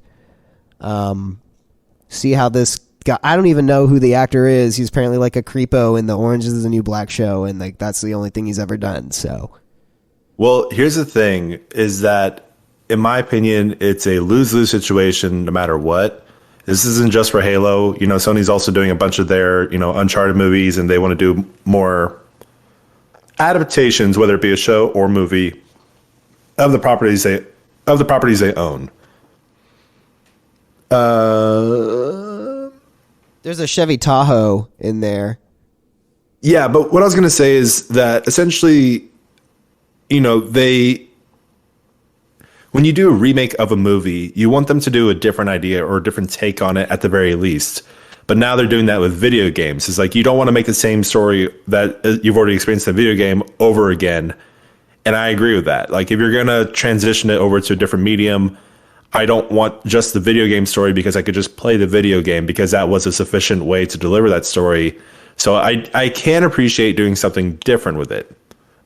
see how this guy... I don't even know who the actor is. He's apparently like a creepo in the Orange is the New Black show, and like that's the only thing he's ever done. So, well, here's the thing, is that, in my opinion, it's a lose-lose situation no matter what. This isn't just for Halo. You know, Sony's also doing a bunch of their, Uncharted movies, and they want to do more adaptations, whether it be a show or movie, of the properties they own. there's a Chevy Tahoe in there. Yeah, but what I was going to say is that essentially, when you do a remake of a movie, you want them to do a different idea or a different take on it at the very least. But now they're doing that with video games. It's like you don't want to make the same story that you've already experienced in the video game over again. And I agree with that. Like if you're going to transition it over to a different medium, I don't want just the video game story because I could just play the video game because that was a sufficient way to deliver that story. So I can appreciate doing something different with it.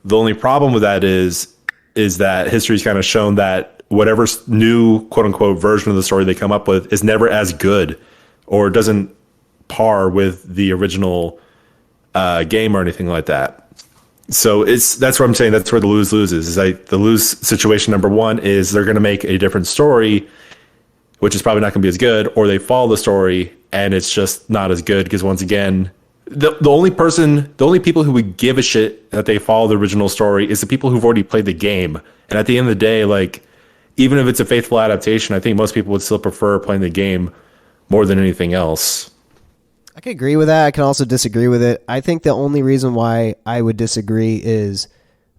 The only problem with that is that history's kind of shown that whatever new quote unquote version of the story they come up with is never as good or doesn't par with the original game or anything like that. So that's what I'm saying. That's where the lose-lose is like the lose situation. Number one is they're going to make a different story, which is probably not going to be as good, or they follow the story and it's just not as good because once again, the only people who would give a shit that they follow the original story is the people who've already played the game. And at the end of the day, like even if it's a faithful adaptation, I think most people would still prefer playing the game more than anything else. I can agree with that. I can also disagree with it. I think the only reason why I would disagree is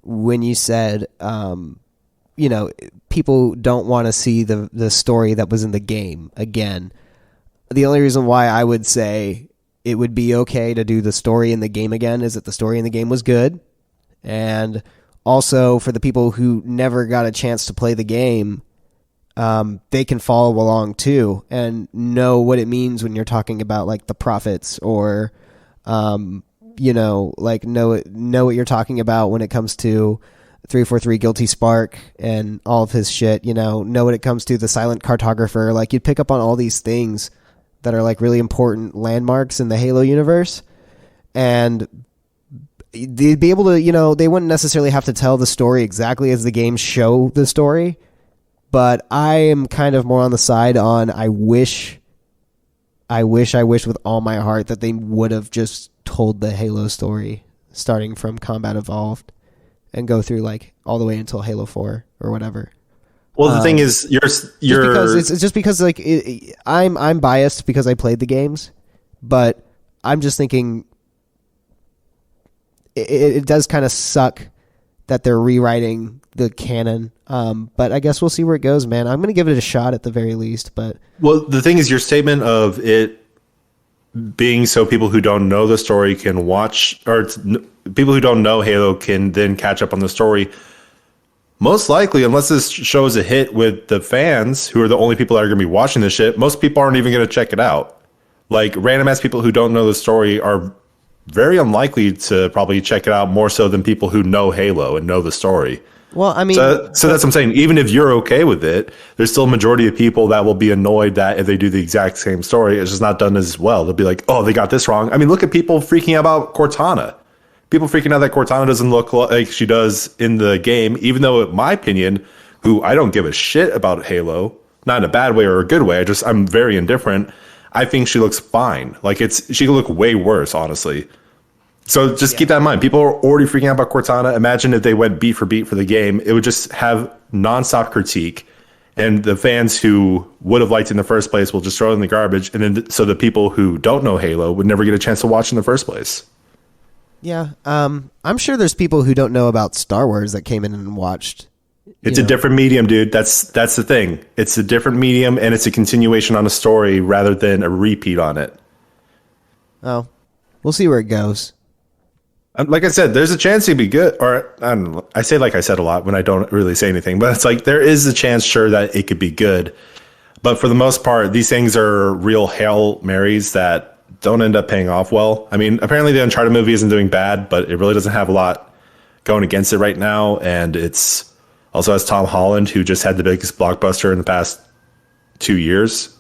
when you said, people don't want to see the story that was in the game again. The only reason why I would say it would be okay to do the story in the game again is that the story in the game was good. And also for the people who never got a chance to play the game, they can follow along too and know what it means when you're talking about like the prophets or, know what you're talking about when it comes to 343 Guilty Spark and all of his shit, know what it comes to the Silent Cartographer. Like you'd pick up on all these things that are like really important landmarks in the Halo universe. And they'd be able to, they wouldn't necessarily have to tell the story exactly as the games show the story. But I am kind of more on the side on I wish with all my heart that they would have just told the Halo story starting from Combat Evolved and go through like all the way until Halo 4 or whatever. Well, the thing is, you're just because like I'm biased because I played the games, but I'm just thinking it does kind of suck that they're rewriting the canon. But I guess we'll see where it goes, man. I'm going to give it a shot at the very least. But well, the thing is, your statement of it being so people who don't know the story can watch, or people who don't know Halo can then catch up on the story. Most likely, unless this show is a hit with the fans, who are the only people that are going to be watching this shit, most people aren't even going to check it out. Like, random ass people who don't know the story are very unlikely to probably check it out more so than people who know Halo and know the story. Well, I mean... So that's what I'm saying. Even if you're okay with it, there's still a majority of people that will be annoyed that if they do the exact same story, it's just not done as well. They'll be like, oh, they got this wrong. I mean, look at people freaking out about Cortana. People freaking out that Cortana doesn't look like she does in the game, even though, in my opinion, who I don't give a shit about Halo, not in a bad way or a good way, I'm very indifferent. I think she looks fine. Like she could look way worse, honestly. So just keep that in mind. People are already freaking out about Cortana. Imagine if they went beat for beat for the game. It would just have nonstop critique. And the fans who would have liked it in the first place will just throw it in the garbage. And then so the people who don't know Halo would never get a chance to watch in the first place. Yeah. I'm sure there's people who don't know about Star Wars that came in and watched. It's a different medium, dude. That's the thing. It's a different medium, and it's a continuation on a story rather than a repeat on it. Oh, we'll see where it goes. Like I said, there's a chance it'd be good. Or I don't know. I say like I said a lot when I don't really say anything, but it's like there is a chance, sure, that it could be good. But for the most part, these things are real Hail Marys that don't end up paying off well. I mean, apparently the Uncharted movie isn't doing bad, but it really doesn't have a lot going against it right now. And it's also has Tom Holland, who just had the biggest blockbuster in the past 2 years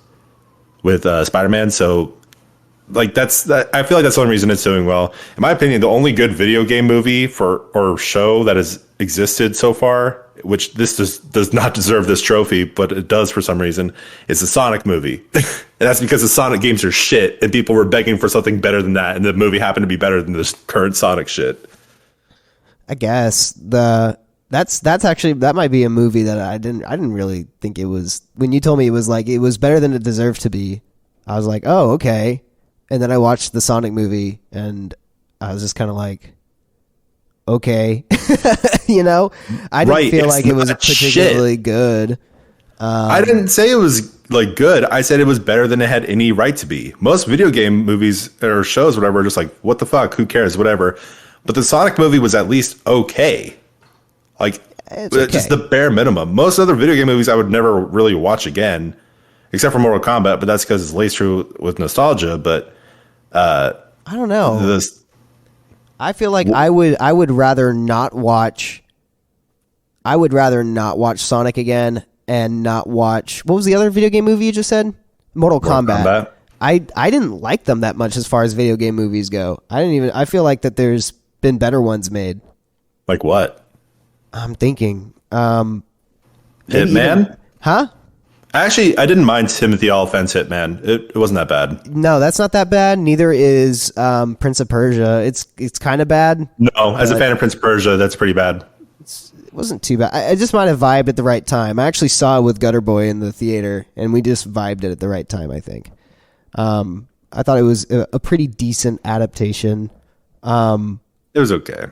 with Spider-Man. So like I feel like that's the only reason it's doing well. In my opinion, the only good video game movie or show that has existed so far, which this does not deserve this trophy, but it does for some reason, is the Sonic movie. And that's because the Sonic games are shit, and people were begging for something better than that, and the movie happened to be better than this current Sonic shit. I guess that's actually, that might be a movie that I didn't really think it was. When you told me it was like it was better than it deserved to be, I was like, oh, okay. And then I watched the Sonic movie, and I was just kind of like, okay. I didn't feel like it was particularly good. I didn't say it was like good. I said it was better than it had any right to be. Most video game movies or shows, whatever, are just like, what the fuck? Who cares? Whatever. But the Sonic movie was at least okay. Like, It's okay. just the bare minimum. Most other video game movies I would never really watch again, except for Mortal Kombat, but that's because it's laced through with nostalgia. But I don't know. I feel like I would rather not watch. I would rather not watch Sonic again and not watch. What was the other video game movie you just said? Mortal Kombat. I didn't like them that much as far as video game movies go. I feel like that there's been better ones made. Like what? I'm thinking. Hitman? Huh? Actually, I didn't mind Timothy Olyphant's Hitman. It wasn't that bad. No, that's not that bad. Neither is Prince of Persia. It's kind of bad. No, as a fan of Prince of Persia, that's pretty bad. It wasn't too bad. I just might have vibed at the right time. I actually saw it with Gutter Boy in the theater, and we just vibed it at the right time, I think. I thought it was a pretty decent adaptation. It was okay.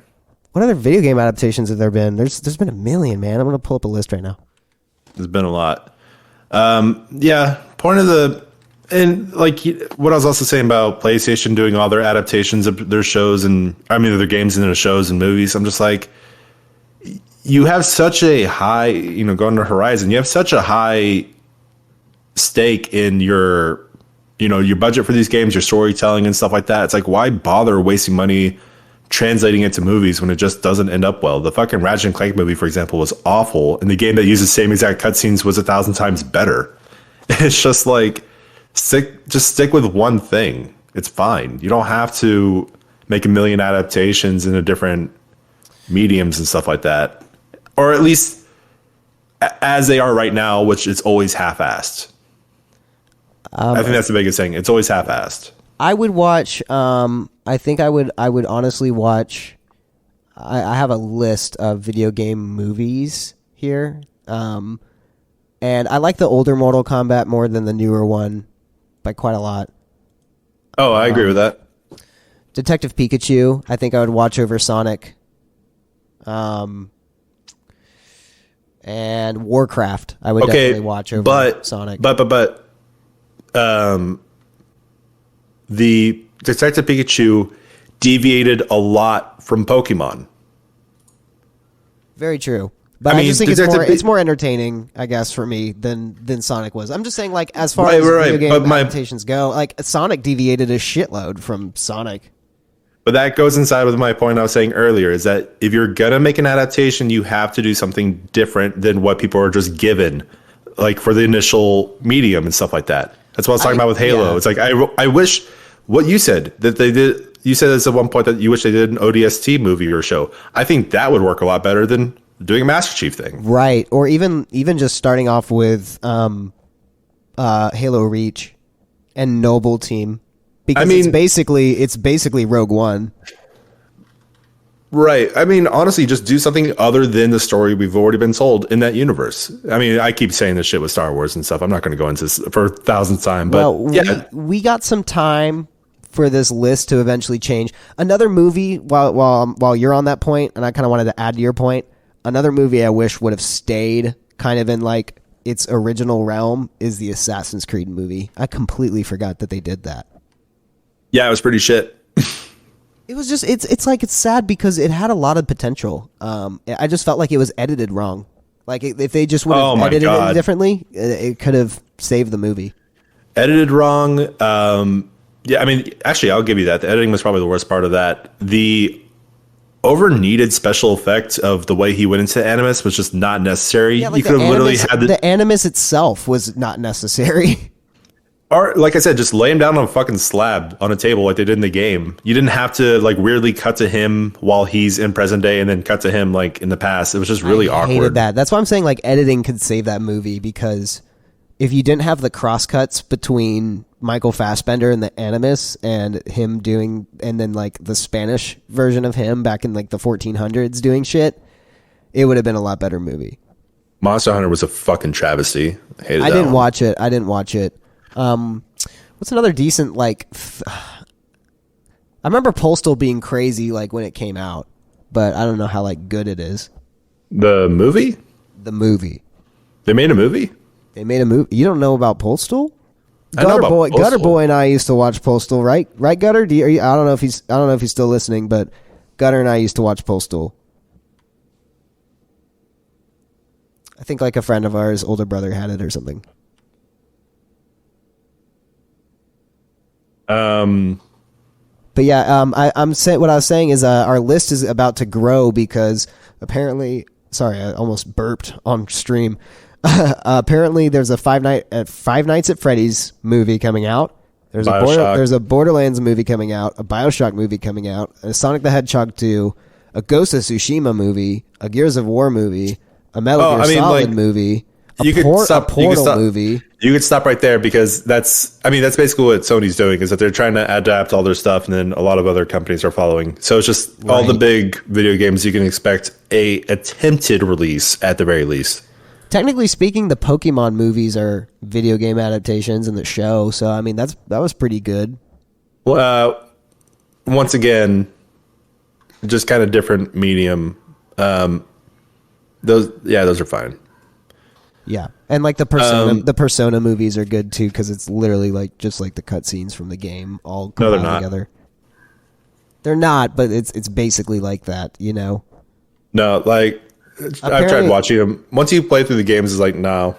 What other video game adaptations have there been? There's been a million, man. I'm going to pull up a list right now. There's been a lot. Yeah, point of and like what I was also saying about PlayStation doing all their adaptations of their shows their games into their shows and movies. I'm just like, you have such a high, going to Horizon, you have such a high stake in your budget for these games, your storytelling and stuff like that. It's like, why bother wasting money translating it to movies when it just doesn't end up well? The fucking Ratchet and Clank movie, for example, was awful, and the game that used the same exact cutscenes was 1,000 times better. It's just like, stick with one thing. It's fine. You don't have to make a million adaptations into different mediums and stuff like that, or at least as they are right now, which is always half-assed. I think that's the biggest thing. It's always half-assed. I would watch. I think I would honestly watch. I have a list of video game movies here, and I like the older Mortal Kombat more than the newer one by quite a lot. Oh, I agree with that. Detective Pikachu, I think I would watch over Sonic. And Warcraft, I would definitely watch over Sonic. But the Detective Pikachu deviated a lot from Pokemon. Very true. But I just think it's more entertaining, I guess, for me than Sonic was. I'm just saying, like, as far as video game adaptations go, like, Sonic deviated a shitload from Sonic. But that goes inside with my point I was saying earlier, is that if you're going to make an adaptation, you have to do something different than what people are just given, like for the initial medium and stuff like that. That's what I was talking about with Halo. Yeah. It's like, I wish what you said, that they did. You said this at one point that you wish they did an ODST movie or show. I think that would work a lot better than doing a Master Chief thing. Right. Or even just starting off with Halo Reach and Noble Team. Because it's basically Rogue One. Right. I mean, honestly, just do something other than the story we've already been told in that universe. I mean, I keep saying this shit with Star Wars and stuff. I'm not going to go into this for a thousandth time. But yeah. we got some time for this list to eventually change. Another movie, while you're on that point, and I kind of wanted to add to your point, another movie I wish would have stayed kind of in like its original realm is the Assassin's Creed movie. I completely forgot that they did that. Yeah, it was pretty shit. It was just it's sad because it had a lot of potential. I just felt like it was edited wrong. Like if they just would have edited it differently, it could have saved the movie. Edited wrong. Yeah, I mean, actually, I'll give you that. The editing was probably the worst part of that. The over-needed special effect of the way he went into Animus was just not necessary. Yeah, like you could have literally had the Animus itself was not necessary. Or, like I said, just lay him down on a fucking slab on a table like they did in the game. You didn't have to, like, weirdly cut to him while he's in present day and then cut to him, like, in the past. It was just really awkward. I hated that. That's why I'm saying, like, editing could save that movie, because if you didn't have the crosscuts between Michael Fassbender and the Animus and him doing, and then, like, the Spanish version of him back in, like, the 1400s doing shit, it would have been a lot better movie. Monster Hunter was a fucking travesty. I didn't watch it. What's another decent, like, I remember Postal being crazy, like, when it came out, but I don't know how, like, good it is. The movie? The movie. They made a movie? They made a movie. You don't know about Postal? I know about Postal. Gutter Boy and I used to watch Postal, right? Right, Gutter? I don't know if he's still listening, but Gutter and I used to watch Postal. I think like a friend of ours, older brother, had it or something. But yeah, I'm saying what I was saying is our list is about to grow because apparently, sorry, I almost burped on stream. Apparently, there's a Five Nights at Freddy's movie coming out. There's a Borderlands movie coming out, a BioShock movie coming out, a Sonic the Hedgehog 2, a Ghost of Tsushima movie, a Gears of War movie, a Metal Gear Solid movie, a Portal movie. You could stop right there because that's basically what Sony's doing is that they're trying to adapt all their stuff and then a lot of other companies are following. So it's just all the big video games you can expect a attempted release at the very least. Technically speaking, the Pokemon movies are video game adaptations in the show, so I mean that was pretty good. Well, once again, just kind of different medium. Those are fine. Yeah, and like the Persona movies are good too because it's literally like just like the cutscenes from the game all combined together. They're not, but it's basically like that, you know. No, like I've tried watching them. Once you play through the games, it's like no.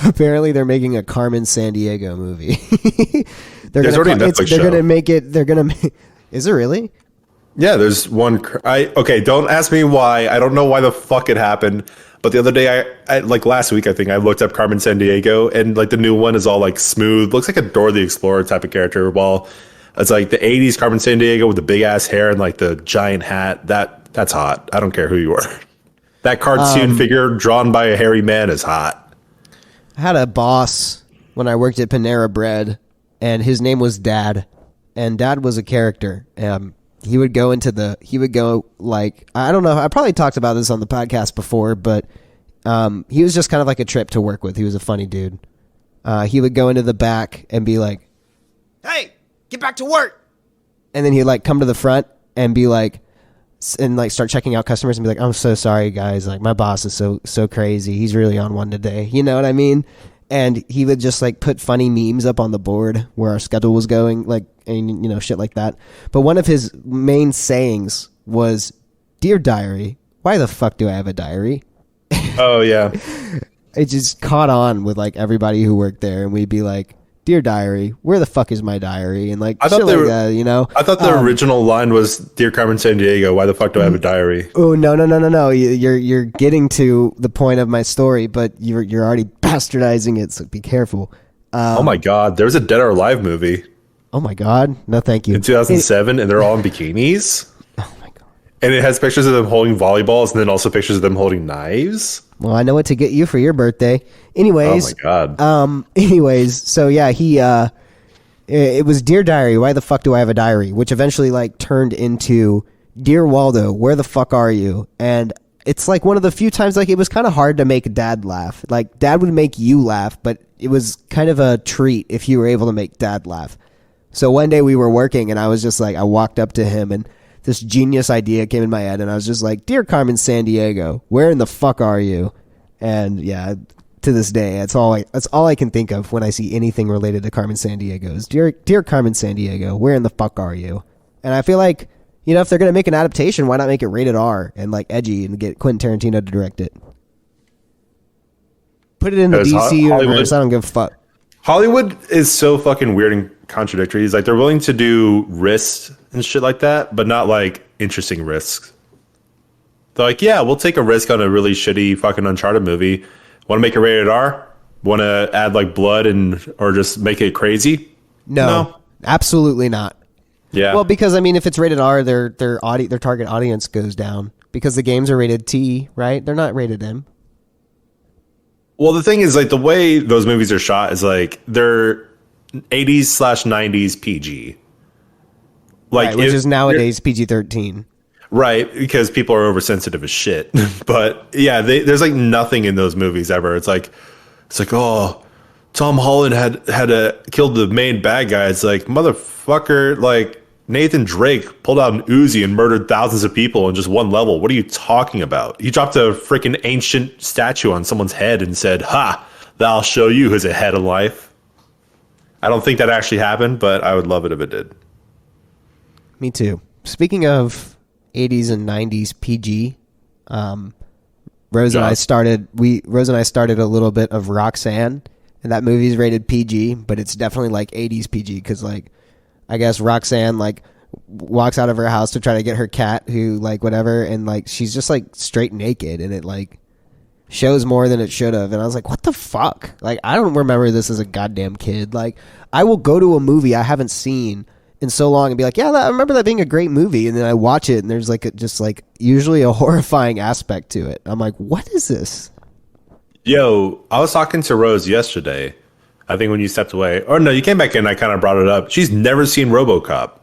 Apparently, they're making a Carmen Sandiego movie. There's already a Netflix show. They're gonna make it. Is it really? Yeah, there's one. Don't ask me why. I don't know why the fuck it happened. But the other day, I like last week, I think I looked up Carmen Sandiego, and like the new one is all like smooth, looks like a Dora the Explorer type of character. While it's like the '80s Carmen Sandiego with the big ass hair and like the giant hat. That's hot. I don't care who you are. That cartoon figure drawn by a hairy man is hot. I had a boss when I worked at Panera Bread, and his name was Dad, and Dad was a character. He would go like, I don't know, I probably talked about this on the podcast before, but he was just kind of like a trip to work with. He was a funny dude. He would go into the back and be like, "Hey, get back to work." And then he'd like come to the front and be like, and like start checking out customers and be like, "I'm so sorry, guys. Like my boss is so crazy. He's really on one today." You know what I mean? And he would just like put funny memes up on the board where our schedule was going, like, and you know, shit like that. But one of his main sayings was, "Dear diary, why the fuck do I have a diary?" Oh yeah. It just caught on with like everybody who worked there, and we'd be like, "Dear diary, where the fuck is my diary?" And like, I thought you know. I thought the original line was, "Dear Carmen Sandiego, why the fuck do I have a diary?" Oh no! You're getting to the point of my story, but you're already bastardizing it. So be careful. Oh my god, there's a Dead or Alive movie. Oh my god, no, thank you. In 2007, and they're all in bikinis. Oh my god! And it has pictures of them holding volleyballs, and then also pictures of them holding knives. Well, I know what to get you for your birthday. Anyways, oh my god. Anyways, so yeah, it was Dear Diary, why the fuck do I have a diary? Which eventually like turned into Dear Waldo, where the fuck are you? And it's like one of the few times like it was kind of hard to make Dad laugh. Like Dad would make you laugh, but it was kind of a treat if you were able to make Dad laugh. So one day we were working and I was just like, I walked up to him and this genius idea came in my head and I was just like, "Dear Carmen Sandiego, where in the fuck are you?" And yeah, to this day, that's all I can think of when I see anything related to Carmen Sandiego is Dear Carmen Sandiego, where in the fuck are you? And I feel like, you know, if they're going to make an adaptation, why not make it rated R and like edgy and get Quentin Tarantino to direct it? Put it in the DC universe. I don't give a fuck. Hollywood is so fucking weird and contradictory. It's like they're willing to do risks and shit like that, but not like interesting risks. They're like, yeah, we'll take a risk on a really shitty fucking Uncharted movie. Want to make it rated R? Want to add like blood or just make it crazy? No, absolutely not. Yeah. Well, because I mean, if it's rated R, their target audience goes down because the games are rated T, right? They're not rated M. Well, the thing is, like, the way those movies are shot is like they're 80s/90s PG. Like, right, which is nowadays PG-13. Right, because people are oversensitive as shit. But yeah, there's like nothing in those movies ever. It's like, oh, Tom Holland had killed the main bad guy. It's like, motherfucker, like Nathan Drake pulled out an Uzi and murdered thousands of people in just one level. What are you talking about? He dropped a freaking ancient statue on someone's head and said, "Ha, that I'll show you who's ahead in life. I don't think that actually happened, but I would love it if it did. Me too. Speaking of 80s and 90s PG, Rose and I started a little bit of Roxanne, and that movie's rated PG, but it's definitely like 80s PG because like I guess Roxanne like walks out of her house to try to get her cat who like whatever, and like she's just like straight naked, and it like shows more than it should have. And I was like, what the fuck? Like, I don't remember this as a goddamn kid. Like, I will go to a movie I haven't seen in so long and be like, yeah, I remember that being a great movie. And then I watch it and there's like just like usually a horrifying aspect to it. I'm like, what is this? Yo, I was talking to Rose yesterday. I think when you stepped away, or no, you came back in. I kind of brought it up. She's never seen RoboCop.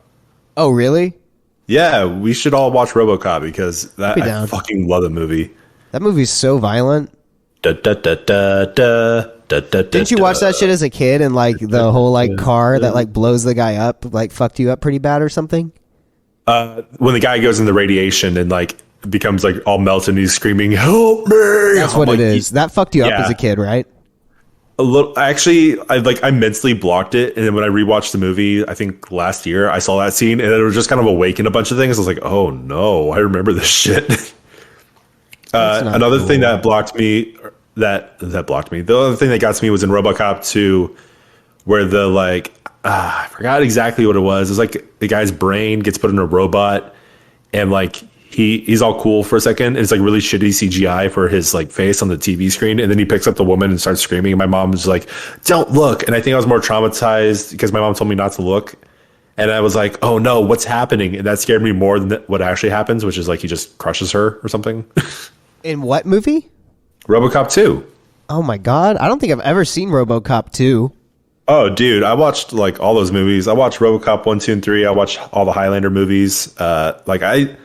Oh, really? Yeah, we should all watch RoboCop because I fucking love the movie. That movie's so violent. Didn't you watch that shit as a kid and like the whole like car that like blows the guy up like fucked you up pretty bad or something? When the guy goes in the radiation and like becomes like all melted and he's screaming, "Help me!" That's what it is. That fucked you up as a kid, right? A little. Actually, I mentally blocked it, and then when I rewatched the movie, I think last year I saw that scene and it was just kind of awakened a bunch of things. I was like, "Oh no, I remember this shit." Another thing that blocked me, that blocked me. The other thing that got to me was in RoboCop 2, where the like, I forgot exactly what it was. It's like the guy's brain gets put in a robot, and like he's all cool for a second. And it's like really shitty CGI for his like face on the TV screen, and then he picks up the woman and starts screaming. And my mom was like, "Don't look!" And I think I was more traumatized because my mom told me not to look. And I was like, "Oh no, what's happening?" And that scared me more than what actually happens, which is like he just crushes her or something. In what movie? RoboCop 2. Oh my god, I don't think I've ever seen RoboCop 2. Oh, dude, I watched like all those movies. I watched RoboCop 1, 2, and 3. I watched all the Highlander movies. Like I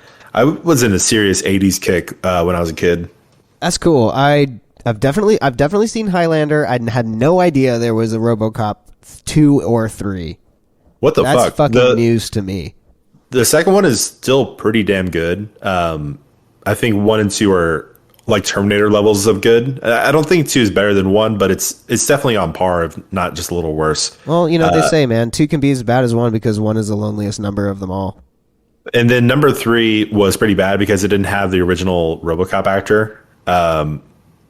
was in a serious 80s kick when I was a kid. That's cool. I've definitely seen Highlander. I had no idea there was a RoboCop 2 or 3. What the fuck? That's fucking news to me. The second one is still pretty damn good. I think 1 and 2 are like Terminator levels of good. I don't think 2 is better than 1, but it's definitely on par, if not just a little worse. Well, you know what they say, man. 2 can be as bad as 1 because 1 is the loneliest number of them all. And then number 3 was pretty bad because it didn't have the original RoboCop actor. And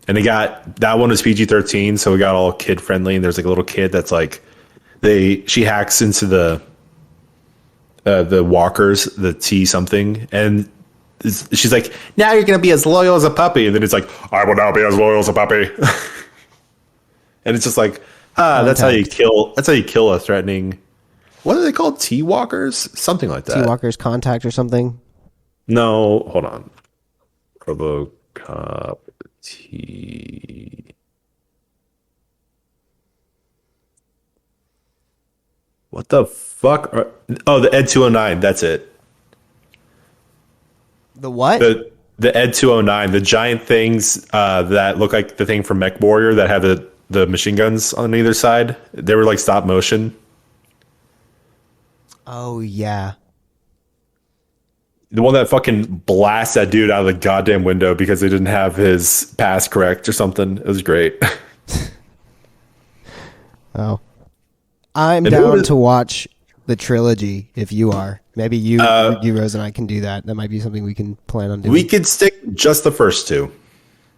that one was PG-13, so it got all kid friendly. And there's like a little kid that's like she hacks into the walkers, the T something, and she's like, now you're going to be as loyal as a puppy. And then it's like, I will now be as loyal as a puppy. And it's just like, that's how you kill a threatening. What are they called? T-walkers? Something like that. T-walkers contact or something? No, hold on. RoboCop T. What the fuck? The Ed 209. That's it. The what? The Ed 209, the giant things that look like the thing from Mech Warrior that have the machine guns on either side. They were like stop motion. Oh yeah. The one that fucking blasts that dude out of the goddamn window because they didn't have his pass correct or something. It was great. Oh. I'm down to watch the trilogy if you are. Maybe you, Rose, and I can do that. That might be something we can plan on doing. We could stick just the first 2.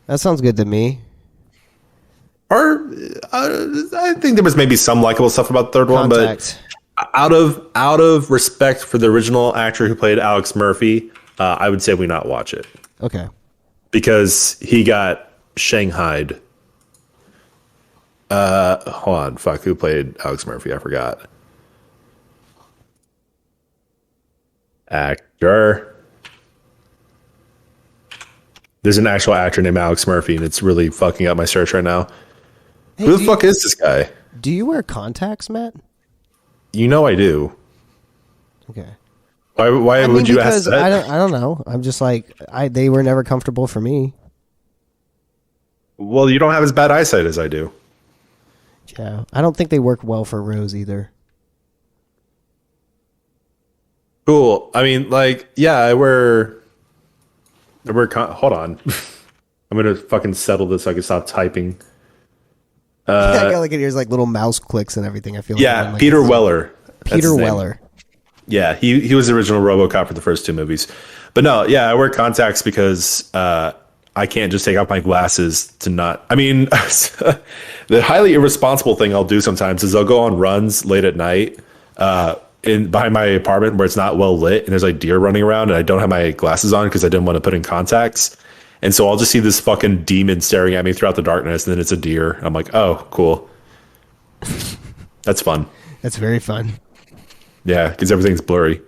That sounds good to me. Or I think there was maybe some likable stuff about the third one, but out of respect for the original actor who played Alex Murphy, I would say we not watch it. Okay. Because he got shanghaied. Hold on, fuck, who played Alex Murphy? I forgot. Actor. There's an actual actor named Alex Murphy, and it's really fucking up my search right now. Hey, who the fuck is this guy? Do you wear contacts, Matt? You know I do. Okay. Why would you ask that? I don't know. I'm just like they were never comfortable for me. Well, you don't have as bad eyesight as I do. Yeah, I don't think they work well for Rose either. Cool. I mean, like, yeah, I wear. Hold on. I'm gonna fucking settle this so I can stop typing. I got like it hears like little mouse clicks and everything. I feel Yeah, like Peter Weller. That's Peter his name. Weller. Yeah, he was the original RoboCop for the first two movies. But no, yeah, I wear contacts because I can't just take off my glasses to not. I mean, the highly irresponsible thing I'll do sometimes is I'll go on runs late at night in behind my apartment where it's not well lit and there's like deer running around and I don't have my glasses on because I didn't want to put in contacts. And so I'll just see this fucking demon staring at me throughout the darkness and then it's a deer. I'm like, oh, cool. That's fun. That's very fun. Yeah, because everything's blurry.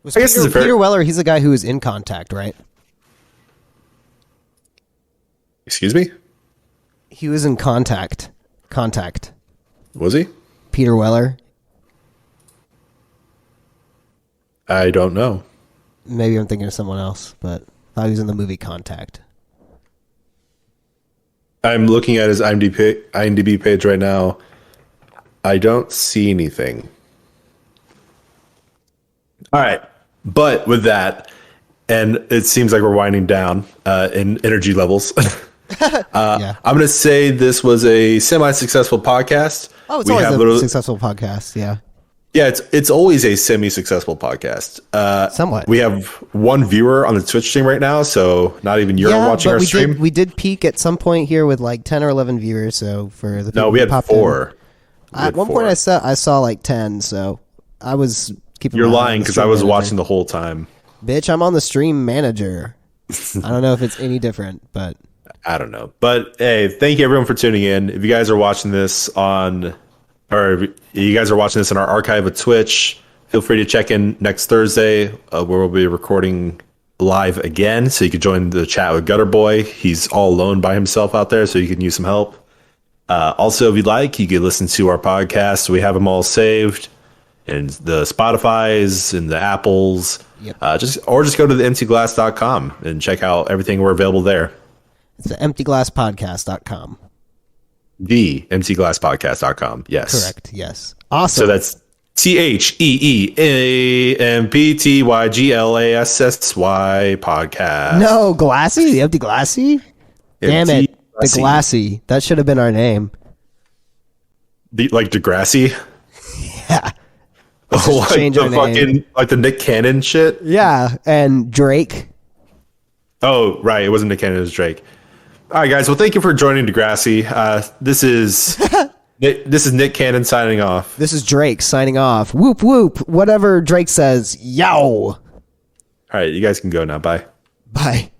I guess Peter Weller, he's the guy who was in Contact, right? Excuse me? He was in Contact. Contact. Was he? Peter Weller. I don't know. Maybe I'm thinking of someone else, but I thought he was in the movie Contact. I'm looking at his IMDb page right now. I don't see anything. All right. But with that, and it seems like we're winding down in energy levels. Yeah. I'm going to say this was a semi-successful podcast. Oh, it's always a successful podcast, yeah. Yeah, it's always a semi-successful podcast. Somewhat. We have one viewer on the Twitch stream right now, so not even you're watching our stream. We did peak at some point here with like 10 or 11 viewers. So for the No, we had 4. At one point, I saw like 10. So I was keeping. You're lying because I was watching the whole time. Bitch, I'm on the stream manager. I don't know if it's any different, but I don't know. But hey, thank you everyone for tuning in. If you guys are watching this on. Or if you guys are watching this in our archive at Twitch, feel free to check in next Thursday where we'll be recording live again. So you can join the chat with Gutter Boy. He's all alone by himself out there, so you can use some help. Also, if you'd like, you can listen to our podcast. We have them all saved in the Spotify's and the Apples. Yep. Just go to the emptyglass.com and check out everything we're available there. it's the emptyglasspodcast.com. The emptyglasspodcast.com. Yes. Correct. Yes. Awesome. So that's TheEmptyGlassy podcast. No, Glassy? The Empty Glassy? Damn it. The Glassy. That should have been our name. Like Degrassi? Yeah. Like change our the name. fucking like the Nick Cannon shit? Yeah. And Drake. Oh, right. It wasn't Nick Cannon, it was Drake. All right, guys. Well, thank you for joining Degrassi. This is Nick Cannon signing off. This is Drake signing off. Whoop, whoop. Whatever Drake says. Yow. All right, you guys can go now. Bye. Bye.